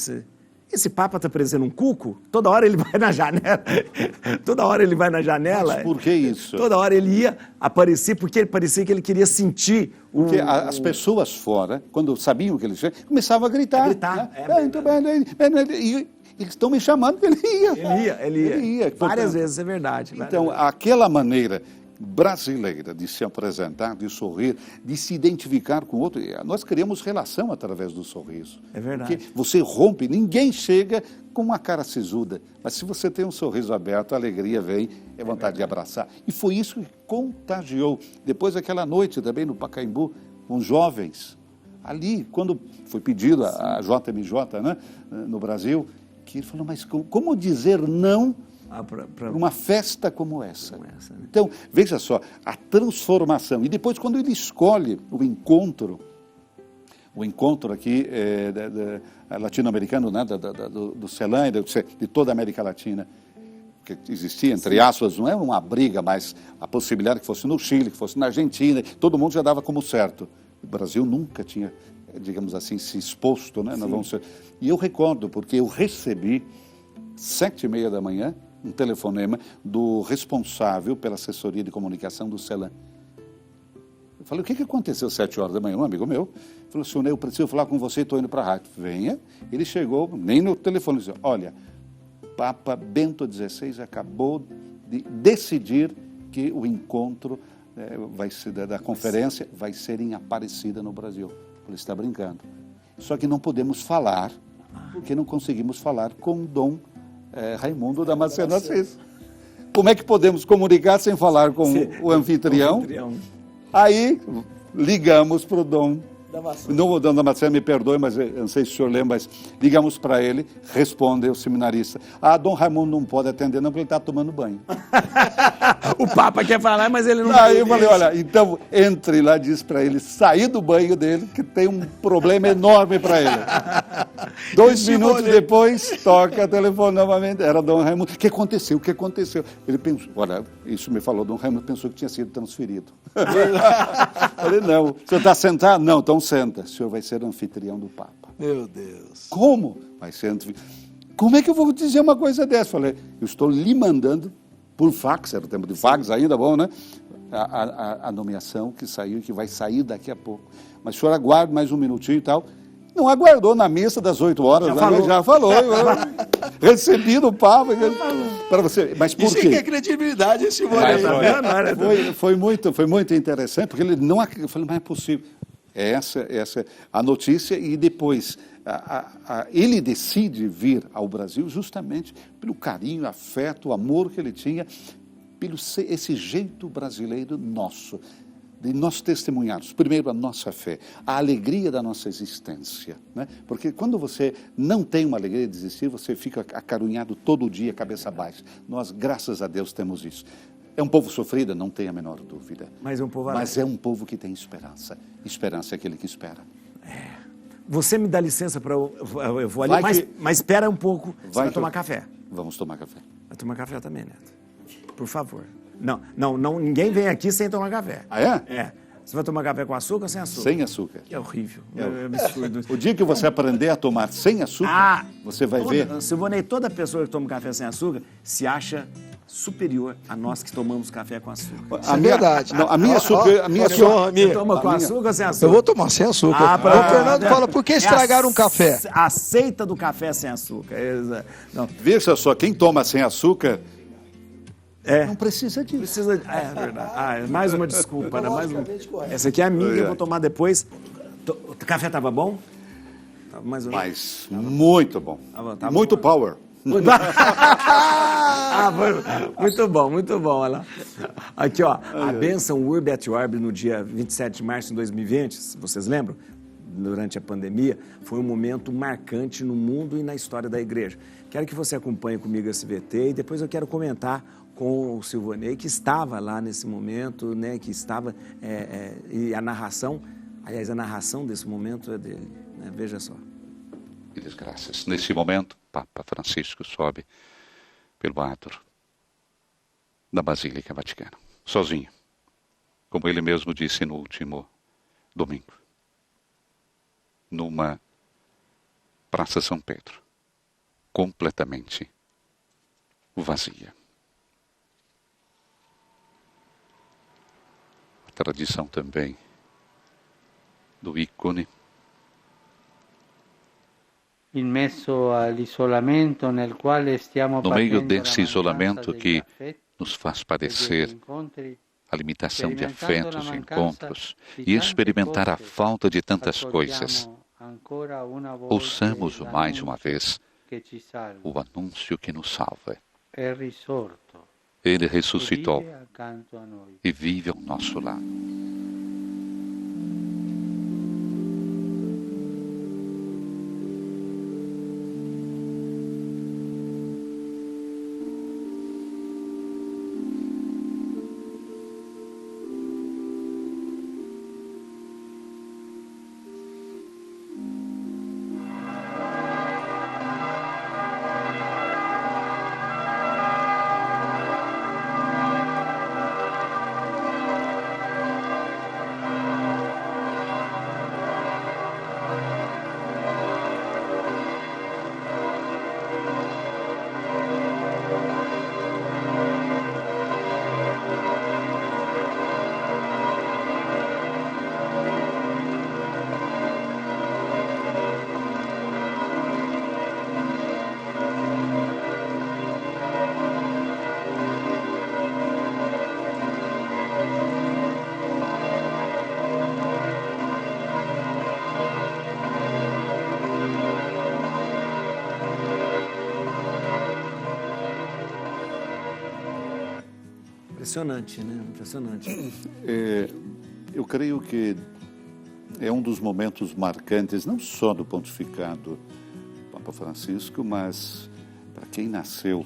esse Papa está parecendo um cuco? Toda hora ele vai na janela. Toda hora ele vai na janela. Mas por que isso? Toda hora ele ia aparecer, porque parecia que ele queria sentir o... Porque as pessoas fora, quando sabiam que ele tinha, começavam a gritar. E eles estão me chamando, ele ia. Ele ia. Várias vezes, é verdade. Então, aquela maneira brasileira de se apresentar, de sorrir, de se identificar com o outro. Nós criamos relação através do sorriso. É verdade. Porque você rompe, ninguém chega com uma cara sisuda. Mas se você tem um sorriso aberto, a alegria vem, é vontade de abraçar. E foi isso que contagiou. Depois daquela noite também no Pacaembu, com jovens, ali, quando foi pedido a JMJ, né, no Brasil, que ele falou, mas como dizer não para uma festa como essa. Né? Então, veja só, a transformação. E depois, quando ele escolhe o encontro aqui latino-americano, né, do CELAM, de toda a América Latina, que existia, entre aspas, não é uma briga, mas a possibilidade que fosse no Chile, que fosse na Argentina, todo mundo já dava como certo. O Brasil nunca tinha, digamos assim, se exposto, né? E eu recordo, porque eu recebi, 7h30 da manhã, um telefonema do responsável pela assessoria de comunicação do CELAM. Eu falei, o que aconteceu às 7h da manhã? Um amigo meu falou, senhor, eu preciso falar com você, estou indo para a rádio. Venha. Ele chegou, nem no telefone, disse, olha, Papa Bento XVI acabou de decidir que o encontro vai ser, da conferência vai ser em Aparecida, no Brasil. Eu falei, está brincando. Só que não podemos falar, porque não conseguimos falar com Dom Raimundo Damasceno Assis. Como é que podemos comunicar sem falar com o anfitrião? Aí ligamos para o Dom Não, dona Marcela, me perdoe, mas eu não sei se o senhor lembra, mas ligamos para ele, responde o seminarista. Dom Raimundo não pode atender não, porque ele está tomando banho. O Papa quer falar, mas ele não... Aí eu falei, olha, então entre lá, diz para ele sair do banho dele, que tem um problema enorme para ele. 2 minutos depois, toca o telefone novamente, era Dom Raimundo. O que aconteceu? O que aconteceu? Ele pensou, olha, isso me falou, Dom Raimundo pensou que tinha sido transferido. Falei, não, o senhor está sentado? Não, então senta, o senhor vai ser anfitrião do Papa. Meu Deus. Como? Vai ser anfitrião. Como é que eu vou dizer uma coisa dessa? Falei, eu estou lhe mandando por fax, era o tempo de fax ainda, bom, né? A nomeação que saiu e que vai sair daqui a pouco. Mas o senhor aguarde mais um minutinho e tal. Não aguardou na missa das 8 horas, já falou. Recebi do Papa. Para você. Mas por quê? Isso que é credibilidade, esse momento. Foi muito interessante, porque ele não... Eu falei, mas é possível. Essa a notícia, e depois ele decide vir ao Brasil justamente pelo carinho, afeto, amor que ele tinha, pelo esse jeito brasileiro nosso, de nós testemunharmos, primeiro, a nossa fé, a alegria da nossa existência, né? Porque quando você não tem uma alegria de existir, você fica acarunhado todo dia, cabeça baixa. Nós, graças a Deus, temos isso. É um povo sofrido, não tem a menor dúvida. Mas é um povo Mas é um povo que tem esperança. Esperança é aquele que espera. Você me dá licença para eu vou ali, mas espera um pouco, você vai tomar café. Vamos tomar café. Vai tomar café também, Neto. Por favor. Não, ninguém vem aqui sem tomar café. Ah, é? É. Você vai tomar café com açúcar ou sem açúcar? Sem açúcar. É horrível. É absurdo. O dia que você aprender a tomar sem açúcar, você vai ver... Silvonei, toda pessoa que toma café sem açúcar se acha superior a nós que tomamos café com açúcar. Isso é verdade. Não, a minha açúcar... Você toma com açúcar ou sem açúcar? Eu vou tomar sem açúcar. O Fernando fala, por que estragaram um café? A seita do café sem açúcar. Não. Veja só, quem toma sem açúcar... Não precisa disso. É verdade. Mais uma desculpa, né? Essa aqui é a minha, que eu vou tomar depois. O café estava bom? Mas muito bom. Tá muito bom. Power. Muito bom. Olha lá. Aqui, ó, a bênção Urbi et Orbi no dia 27 de março de 2020, se vocês lembram, durante a pandemia, foi um momento marcante no mundo e na história da igreja. Quero que você acompanhe comigo esse VT e depois eu quero comentar com o Silvonei, que estava lá nesse momento, né, que estava, e a narração desse momento é dele, né? Veja só. E desgraças. Nesse momento, Papa Francisco sobe pelo átrio da Basílica Vaticana, sozinho, como ele mesmo disse no último domingo, numa Praça São Pedro, completamente vazia. A tradição também do ícone. No meio desse isolamento que nos faz padecer a limitação de afetos e encontros e experimentar a falta de tantas coisas, ouçamos mais uma vez o anúncio que nos salva. Ele ressuscitou e vive ao nosso lado. Impressionante, né? Impressionante. Eu creio que é um dos momentos marcantes, não só do pontificado Papa Francisco, mas para quem nasceu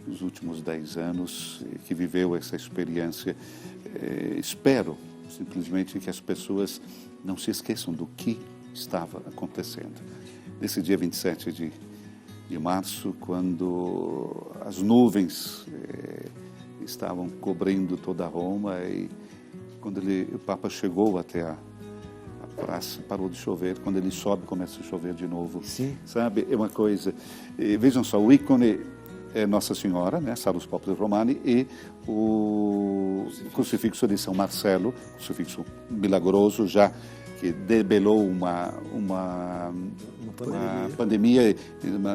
nos últimos 10 anos, que viveu essa experiência, espero simplesmente que as pessoas não se esqueçam do que estava acontecendo. Nesse dia 27 de março, quando as nuvens estavam cobrindo toda Roma e quando o Papa chegou até a praça, parou de chover. Quando ele sobe, começa a chover de novo. Sim. Sabe, é uma coisa... Vejam só, o ícone é Nossa Senhora, né, Salus Populi Romani, e o crucifixo de São Marcelo, crucifixo milagroso, já que debelou uma pandemia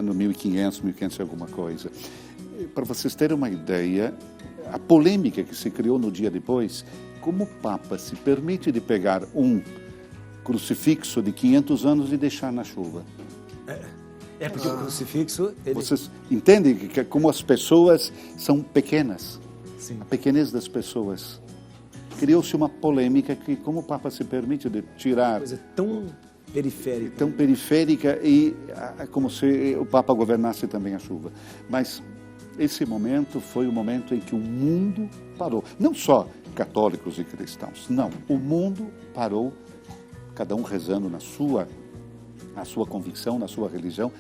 no 1500 e alguma coisa. Para vocês terem uma ideia, a polêmica que se criou no dia depois, como o Papa se permite de pegar um crucifixo de 500 anos e deixar na chuva. Porque o crucifixo... Vocês entendem que como as pessoas são pequenas? Sim. A pequenez das pessoas. Criou-se uma polêmica que como o Papa se permite de tirar... Coisa tão periférica. Tão periférica e como se o Papa governasse também a chuva. Mas esse momento foi o momento em que o mundo parou. Não só católicos e cristãos, não. O mundo parou, cada um rezando na sua convicção, na sua religião,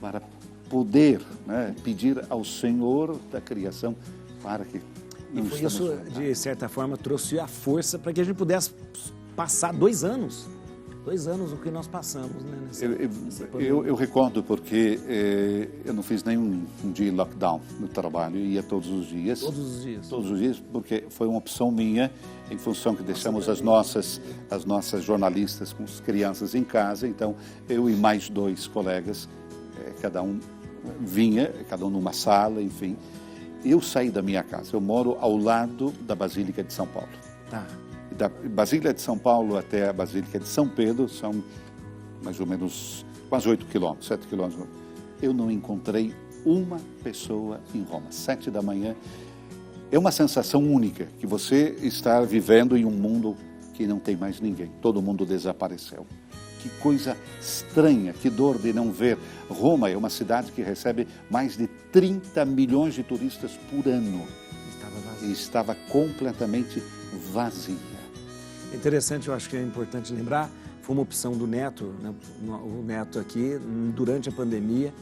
para poder, né, pedir ao Senhor da criação para que... E foi isso, de certa forma, trouxe a força para que a gente pudesse passar 2 anos. 2 anos o que nós passamos, né? Eu recordo porque eu não fiz nenhum dia lockdown no trabalho, ia todos os dias. Todos os dias? Todos os dias, porque foi uma opção minha, em função que deixamos as nossas jornalistas com as crianças em casa, então eu e mais 2 colegas, cada um vinha, cada um numa sala, enfim. Eu saí da minha casa, eu moro ao lado da Basílica de São Paulo. Tá. Da Basílica de São Paulo até a Basílica de São Pedro são mais ou menos quase 8 quilômetros, 7 quilômetros. Eu não encontrei uma pessoa em Roma. 7 da manhã. É uma sensação única que você está vivendo em um mundo que não tem mais ninguém. Todo mundo desapareceu. Que coisa estranha, que dor de não ver. Roma é uma cidade que recebe mais de 30 milhões de turistas por ano. E estava completamente vazia. Interessante, eu acho que é importante lembrar, foi uma opção do Neto, né? O Neto aqui, durante a pandemia,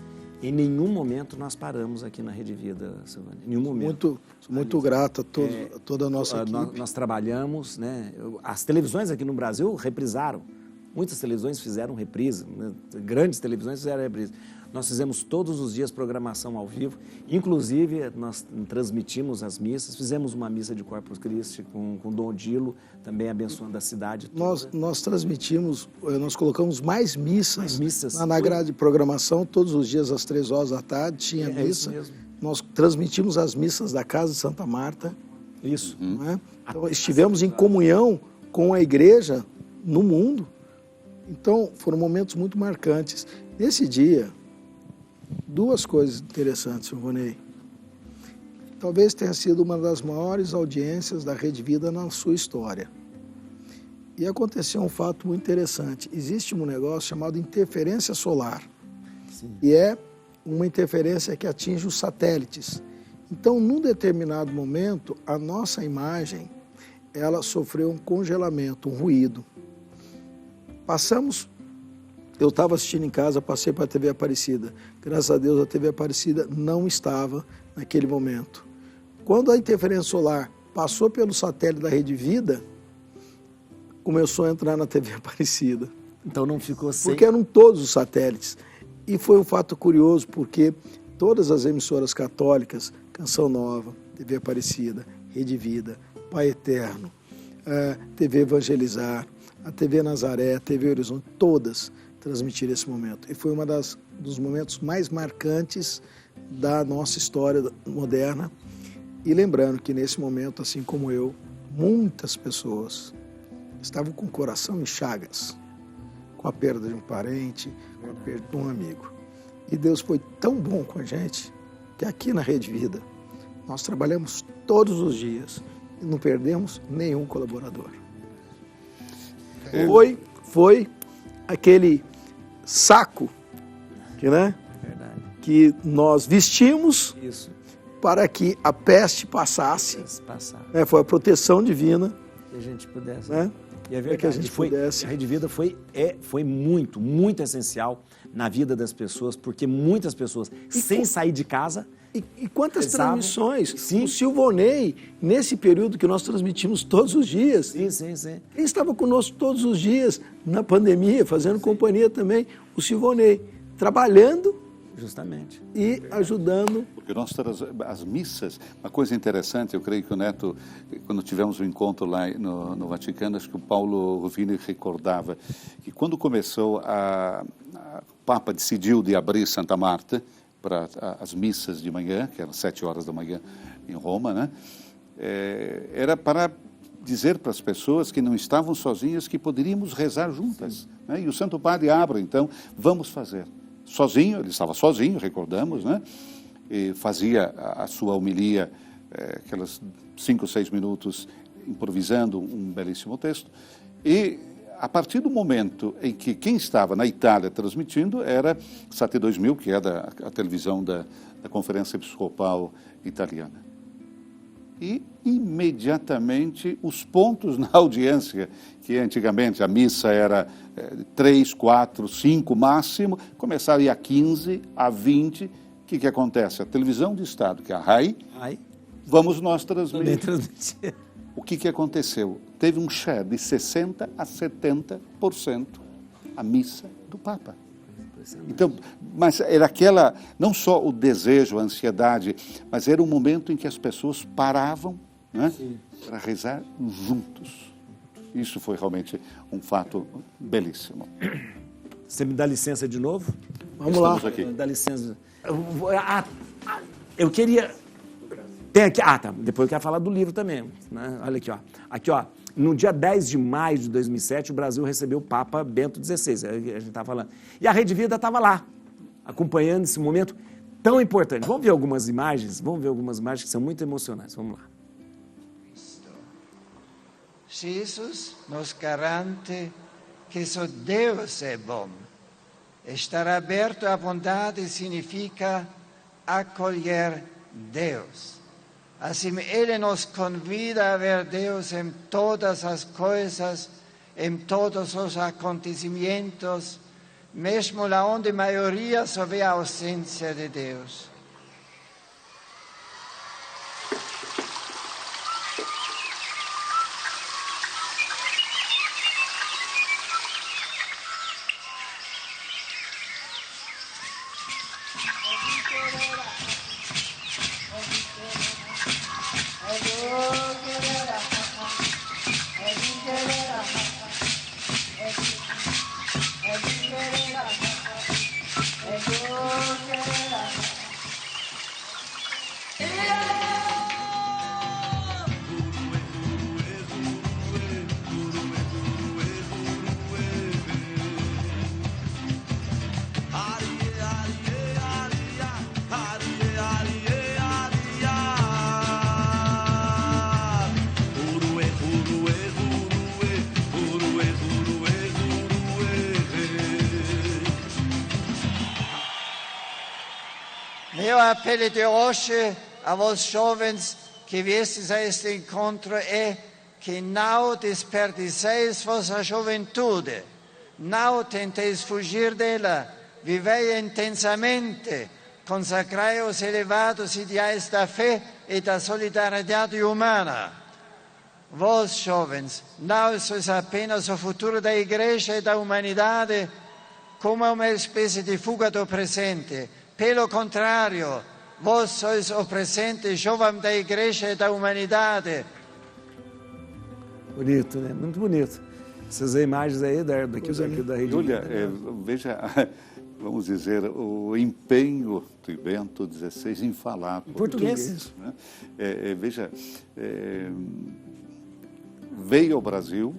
em nenhum momento nós paramos aqui na Rede Vida, Silvânia, em nenhum momento. Muito grato a toda a nossa equipe. Nós trabalhamos, né? As televisões aqui no Brasil reprisaram, muitas televisões fizeram reprise, né? Grandes televisões fizeram reprise. Nós fizemos todos os dias programação ao vivo, inclusive nós transmitimos as missas, fizemos uma missa de Corpus Christi com Dom Odilo, também abençoando a cidade toda. Nós transmitimos, nós colocamos mais missas na grade de programação, todos os dias às 3 horas da tarde tinha missa. Isso mesmo. Nós transmitimos as missas da Casa de Santa Marta. Isso. Né? Então, estivemos em comunhão com a igreja no mundo. Então, foram momentos muito marcantes. Nesse dia, 2 coisas interessantes, Silvonei. Talvez tenha sido uma das maiores audiências da Rede Vida na sua história. E aconteceu um fato muito interessante. Existe um negócio chamado interferência solar. Sim. E é uma interferência que atinge os satélites. Então, num determinado momento, a nossa imagem, ela sofreu um congelamento, um ruído. Eu estava assistindo em casa, passei para a TV Aparecida. Graças a Deus, a TV Aparecida não estava naquele momento. Quando a interferência solar passou pelo satélite da Rede Vida, começou a entrar na TV Aparecida. Então não ficou sem... Porque eram todos os satélites. E foi um fato curioso, porque todas as emissoras católicas, Canção Nova, TV Aparecida, Rede Vida, Pai Eterno, TV Evangelizar, a TV Nazaré, a TV Horizonte, todas transmitiram esse momento. E foi um dos momentos mais marcantes da nossa história moderna. E lembrando que nesse momento, assim como eu, muitas pessoas estavam com o coração em chagas, com a perda de um parente, com a perda de um amigo. E Deus foi tão bom com a gente, que aqui na Rede Vida, nós trabalhamos todos os dias e não perdemos nenhum colaborador. Foi aquele saco que, né, que nós vestimos para que a peste passasse. Né, foi a proteção divina. Que a gente pudesse. Né? E é verdade, que a gente pudesse. A Rede Vida foi muito, muito essencial na vida das pessoas, porque muitas pessoas, sem sair de casa... E quantas transmissões? Sim. O Silvonei, nesse período que nós transmitimos todos os dias. Sim. Quem estava conosco todos os dias, na pandemia, fazendo companhia também, o Silvonei, trabalhando... Justamente. E ajudando. Porque nós as missas, uma coisa interessante, eu creio que o Neto, quando tivemos um encontro lá no Vaticano, acho que o Paulo Ruvini recordava que quando começou o Papa decidiu de abrir Santa Marta para as missas de manhã, que eram 7 horas da manhã em Roma, né? Era para dizer para as pessoas que não estavam sozinhas que poderíamos rezar juntas. Né? E o Santo Padre abre, então, vamos fazer. Sozinho, ele estava sozinho, recordamos, né? E fazia a sua homilia, aquelas 5 ou 6 minutos, improvisando um belíssimo texto. E a partir do momento em que quem estava na Itália transmitindo era Sat 2000, que é a televisão da Conferência Episcopal Italiana. E imediatamente os pontos na audiência, que antigamente a missa era 3, 4, 5 máximo, começaram a ir a 15, a 20. O que acontece? A televisão de Estado, que é a RAI, vamos nós transmitir. O que aconteceu? Teve um share de 60% a 70% a missa do Papa. Então, mas era aquela, não só o desejo, a ansiedade, mas era um momento em que as pessoas paravam, né, para rezar juntos. Isso foi realmente um fato belíssimo. Você me dá licença de novo? Vamos lá. Aqui. Dá licença. Eu queria... Tem aqui... tá. Depois eu quero falar do livro também. Né? Olha aqui, ó. Aqui, ó. No dia 10 de maio de 2007, o Brasil recebeu o Papa Bento XVI, a gente estava falando. E a Rede Vida estava lá, acompanhando esse momento tão importante. Vamos ver algumas imagens? Vamos ver algumas imagens que são muito emocionantes. Vamos lá. Jesus nos garante que só Deus é bom. Estar aberto à bondade significa acolher Deus. Assim, Ele nos convida a ver Deus em todas as coisas, em todos os acontecimentos, mesmo lá onde a maioria só vê a ausência de Deus. Meu apelo de hoje a vós jovens que viestes a este encontro é que não desperdiceis vossa juventude, não tenteis fugir dela, vivei intensamente, consagrai os elevados ideais da fé e da solidariedade humana. Vós, jovens, não sois apenas o futuro da Igreja e da humanidade, como uma espécie de fuga do presente. Pelo contrário, vós sois o presente jovem da Igreja e da humanidade. Bonito, né? Muito bonito. Essas imagens aí daqui da Rede Júlia, Vida. veja, vamos dizer, o empenho do Bento XVI em falar português. Né? Veja, veio ao Brasil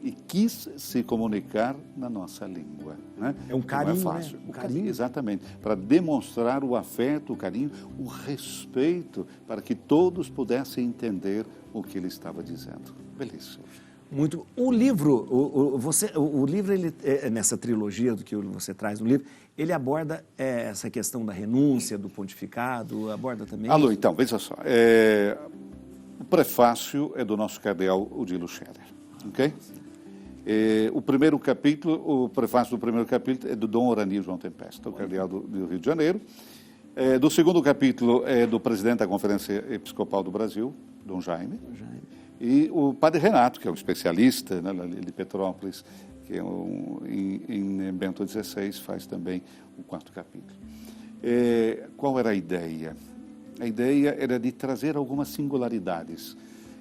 e quis se comunicar na nossa língua. Né? É um carinho, não é fácil. Né? Um carinho. Exatamente, para demonstrar o afeto, o carinho, o respeito, para que todos pudessem entender o que ele estava dizendo. Belíssimo. Muito. O livro, o livro, ele, nessa trilogia do que você traz no livro, ele aborda essa questão da renúncia, do pontificado, aborda também... Alô, então, veja só. O prefácio é do nosso cardeal Odilo Scherer, ok? O primeiro capítulo, o prefácio do primeiro capítulo é do Dom Orani João Tempesta, o cardeal do Rio de Janeiro. Do segundo capítulo é do presidente da Conferência Episcopal do Brasil, Dom Jaime. E o padre Renato, que é um especialista, né, de Petrópolis, que é em Bento XVI, faz também o quarto capítulo. Qual era a ideia? A ideia era de trazer algumas singularidades.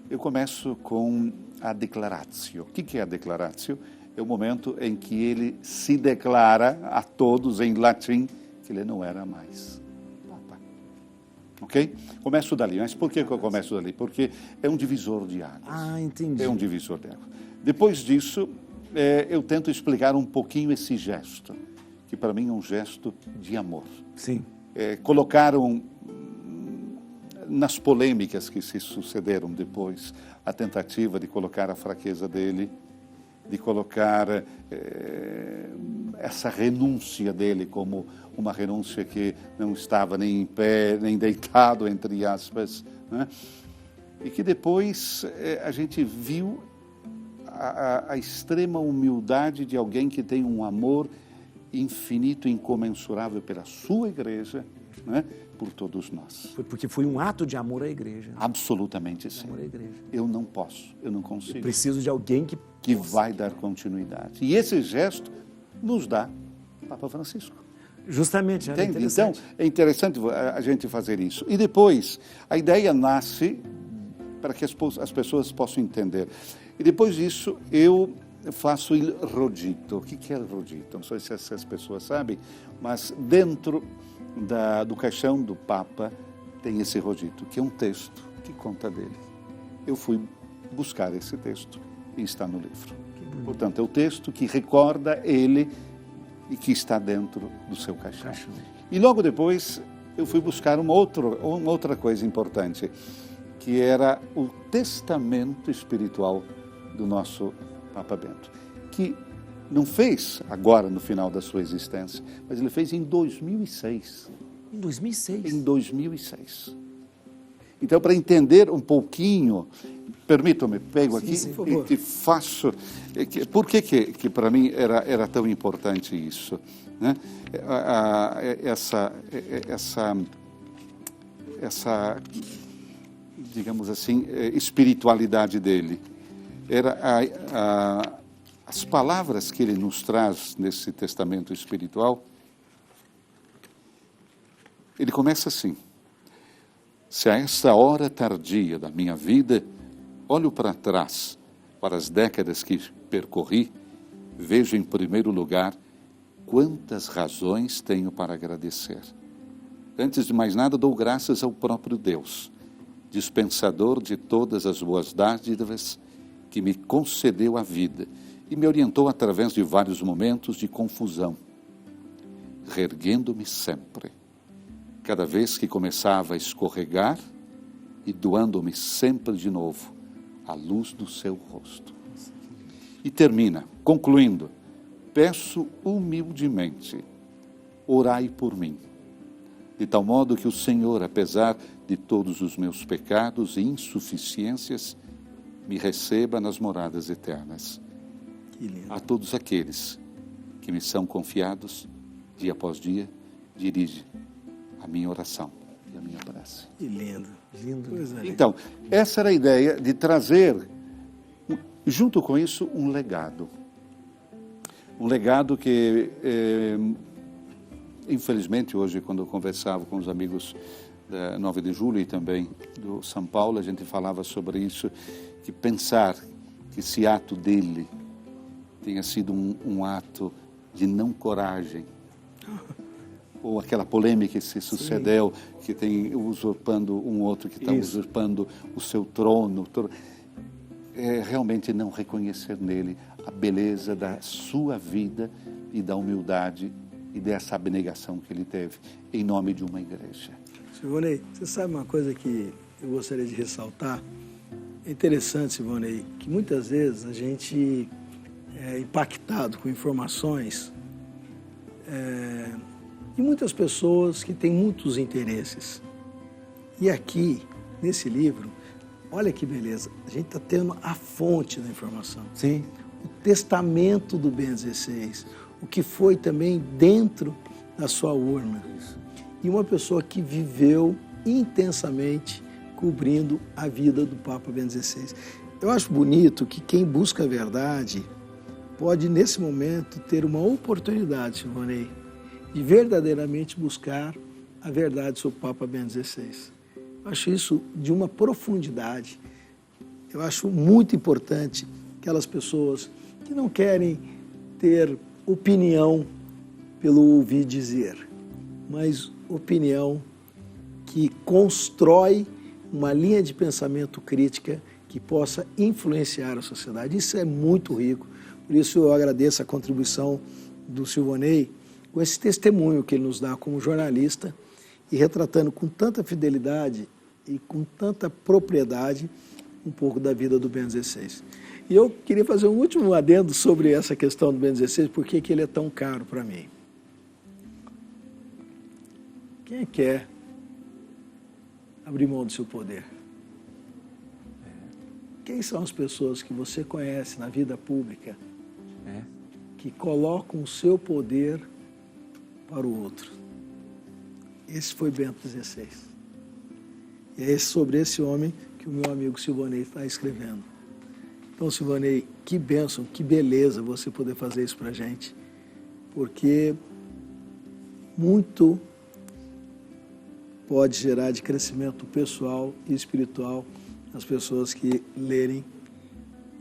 Eu começo com a declaratio. O que é a declaratio? É o momento em que ele se declara a todos em latim que ele não era mais Papa. Ok? Começo dali. Mas por que eu começo dali? Porque é um divisor de águas. Ah, entendi. É um divisor de águas. Depois disso, eu tento explicar um pouquinho esse gesto, que para mim é um gesto de amor. Sim. Colocaram nas polêmicas que se sucederam depois, a tentativa de colocar a fraqueza dele, de colocar essa renúncia dele como uma renúncia que não estava nem em pé, nem deitado, entre aspas, né? E que depois a gente viu a extrema humildade de alguém que tem um amor infinito e incomensurável pela sua igreja, né? Por todos nós. Porque foi um ato de amor à igreja. Absolutamente sim. Amor à igreja. Eu não posso, eu não consigo. Eu preciso de alguém que vai dar continuidade. E esse gesto nos dá Papa Francisco. Justamente, era Entende? interessante. Então, é interessante a gente fazer isso. E depois, a ideia nasce para que as pessoas possam entender. E depois disso, eu faço il rodito. O que é il rodito? Não sei se as pessoas sabem, mas dentro do caixão do Papa tem esse rodito, que é um texto que conta dele. Eu fui buscar esse texto e está no livro. Portanto, é o texto que recorda ele e que está dentro do seu caixão. E logo depois eu fui buscar uma outra coisa importante, que era o testamento espiritual do nosso Papa Bento, que não fez agora no final da sua existência, mas ele fez em 2006. Em 2006? Em 2006. Então, para entender um pouquinho, permitam-me, pego aqui e faço... Por que para mim era tão importante isso? Né? Essa, digamos assim, espiritualidade dele. As palavras que ele nos traz nesse testamento espiritual, ele começa assim: se a esta hora tardia da minha vida olho para trás, para as décadas que percorri, vejo em primeiro lugar quantas razões tenho para agradecer. Antes de mais nada, dou graças ao próprio Deus, dispensador de todas as boas dádivas, que me concedeu a vida e me orientou através de vários momentos de confusão, reerguendo-me sempre, cada vez que começava a escorregar e doando-me sempre de novo à luz do seu rosto. E termina, concluindo: peço humildemente, orai por mim, de tal modo que o Senhor, apesar de todos os meus pecados e insuficiências, me receba nas moradas eternas. A todos aqueles que me são confiados, dia após dia, dirige a minha oração e a minha prece. Que lindo, lindo. Então, essa era a ideia de trazer, junto com isso, um legado. Um legado que, infelizmente, hoje, quando eu conversava com os amigos da 9 de julho e também do São Paulo, a gente falava sobre isso, que pensar que esse ato dele tenha sido um ato de não coragem, ou aquela polêmica que se sucedeu, que tem usurpando um outro, que está usurpando o seu trono, realmente não reconhecer nele a beleza da sua vida e da humildade e dessa abnegação que ele teve em nome de uma igreja. Silvonei, você sabe uma coisa que eu gostaria de ressaltar? É interessante, Silvonei, que muitas vezes a gente é impactado com informações de muitas pessoas que têm muitos interesses. E aqui, nesse livro, olha que beleza, a gente está tendo a fonte da informação. Sim. O testamento do Bento XVI, o que foi também dentro da sua urna. E uma pessoa que viveu intensamente cobrindo a vida do Papa Bento XVI. Eu acho bonito que quem busca a verdade pode, nesse momento, ter uma oportunidade, Silvonei, de verdadeiramente buscar a verdade sobre o Papa Bento XVI. Eu acho isso de uma profundidade. Eu acho muito importante aquelas pessoas que não querem ter opinião pelo ouvir dizer, mas opinião que constrói uma linha de pensamento crítica que possa influenciar a sociedade. Isso é muito rico. Por isso eu agradeço a contribuição do Silvonei com esse testemunho que ele nos dá como jornalista e retratando com tanta fidelidade e com tanta propriedade um pouco da vida do Bento XVI. E eu queria fazer um último adendo sobre essa questão do Bento XVI, por que ele é tão caro para mim. Quem quer abrir mão do seu poder? Quem são as pessoas que você conhece na vida pública que colocam o seu poder para o outro? Esse foi Bento XVI. E é sobre esse homem que o meu amigo Silvonei está escrevendo. Então, Silvonei, que bênção, que beleza você poder fazer isso para a gente, porque muito pode gerar de crescimento pessoal e espiritual as pessoas que lerem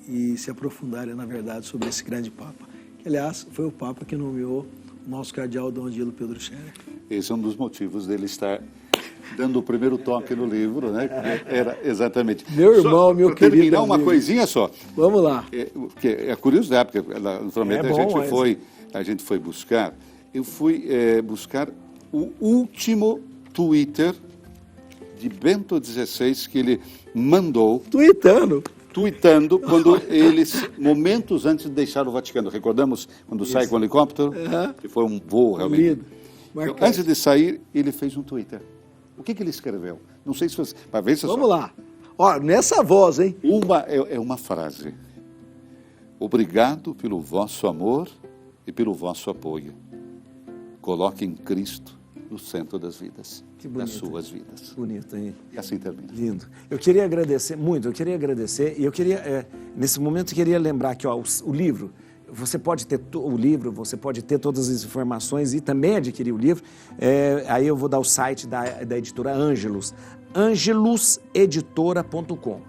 e se aprofundarem na verdade sobre esse grande Papa. Que, aliás, foi o Papa que nomeou o nosso cardeal Dom Adilo Pedro Scherer. Esse é um dos motivos dele estar dando o primeiro toque no livro, né? Era exatamente. Meu irmão, meu querido terminar amigo. Uma coisinha só. Vamos lá. É curiosidade, porque naturalmente a gente foi buscar. Eu fui buscar o último Twitter de Bento XVI que ele mandou. Tweetando quando eles, momentos antes de deixar o Vaticano. Recordamos quando sai com o helicóptero? Que foi um voo realmente. Então, antes de sair, ele fez um Twitter. O que ele escreveu? Não sei se você... Vamos lá. Ó, nessa voz, hein? É uma frase. Obrigado pelo vosso amor e pelo vosso apoio. Coloquem Cristo no centro das vidas, das suas vidas. Bonito, hein? E assim termina. Lindo. Eu queria agradecer muito, e eu queria, nesse momento, eu queria lembrar que o livro, você pode ter o livro, você pode ter todas as informações e também adquirir o livro. Aí eu vou dar o site da editora Ângelus, angeluseditora.com,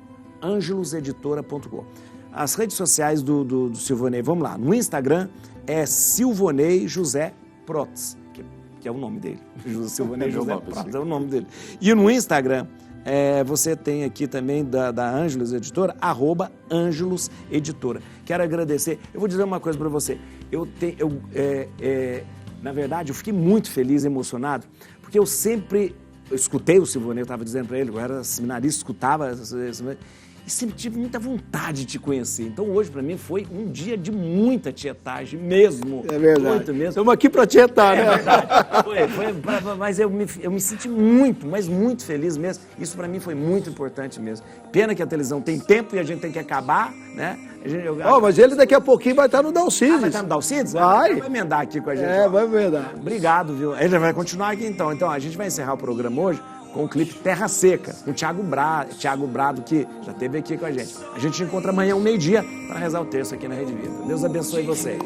angeluseditora.com. As redes sociais do Silvonei, vamos lá, no Instagram é Silvonei José Protz, que é o nome dele, Silvonei José Protz, é o nome dele. E no Instagram, você tem aqui também da Ângelus Editora, @Ângelus Editora. Quero agradecer. Eu vou dizer uma coisa para você. Na verdade, eu fiquei muito feliz, emocionado, porque eu escutei o Silvonei, eu estava dizendo para ele, eu era seminarista, escutava, e sempre tive muita vontade de te conhecer. Então hoje, para mim, foi um dia de muita tietagem mesmo. É verdade. Muito mesmo. Estamos aqui para tietar, né? Mas eu me senti muito, mas muito feliz mesmo. Isso para mim foi muito importante mesmo. Pena que a televisão tem tempo e a gente tem que acabar, né? Mas ele daqui a pouquinho vai estar no Dalcides. Vai estar no Dalcides? Vai. Vai emendar aqui com a gente. Vai emendar. Obrigado, viu? Ele vai continuar aqui então. Então a gente vai encerrar o programa hoje com o clipe Terra Seca, com o Thiago Brado, que já esteve aqui com a gente. A gente se encontra amanhã, 12h, para rezar o terço aqui na Rede Vida. Deus abençoe vocês.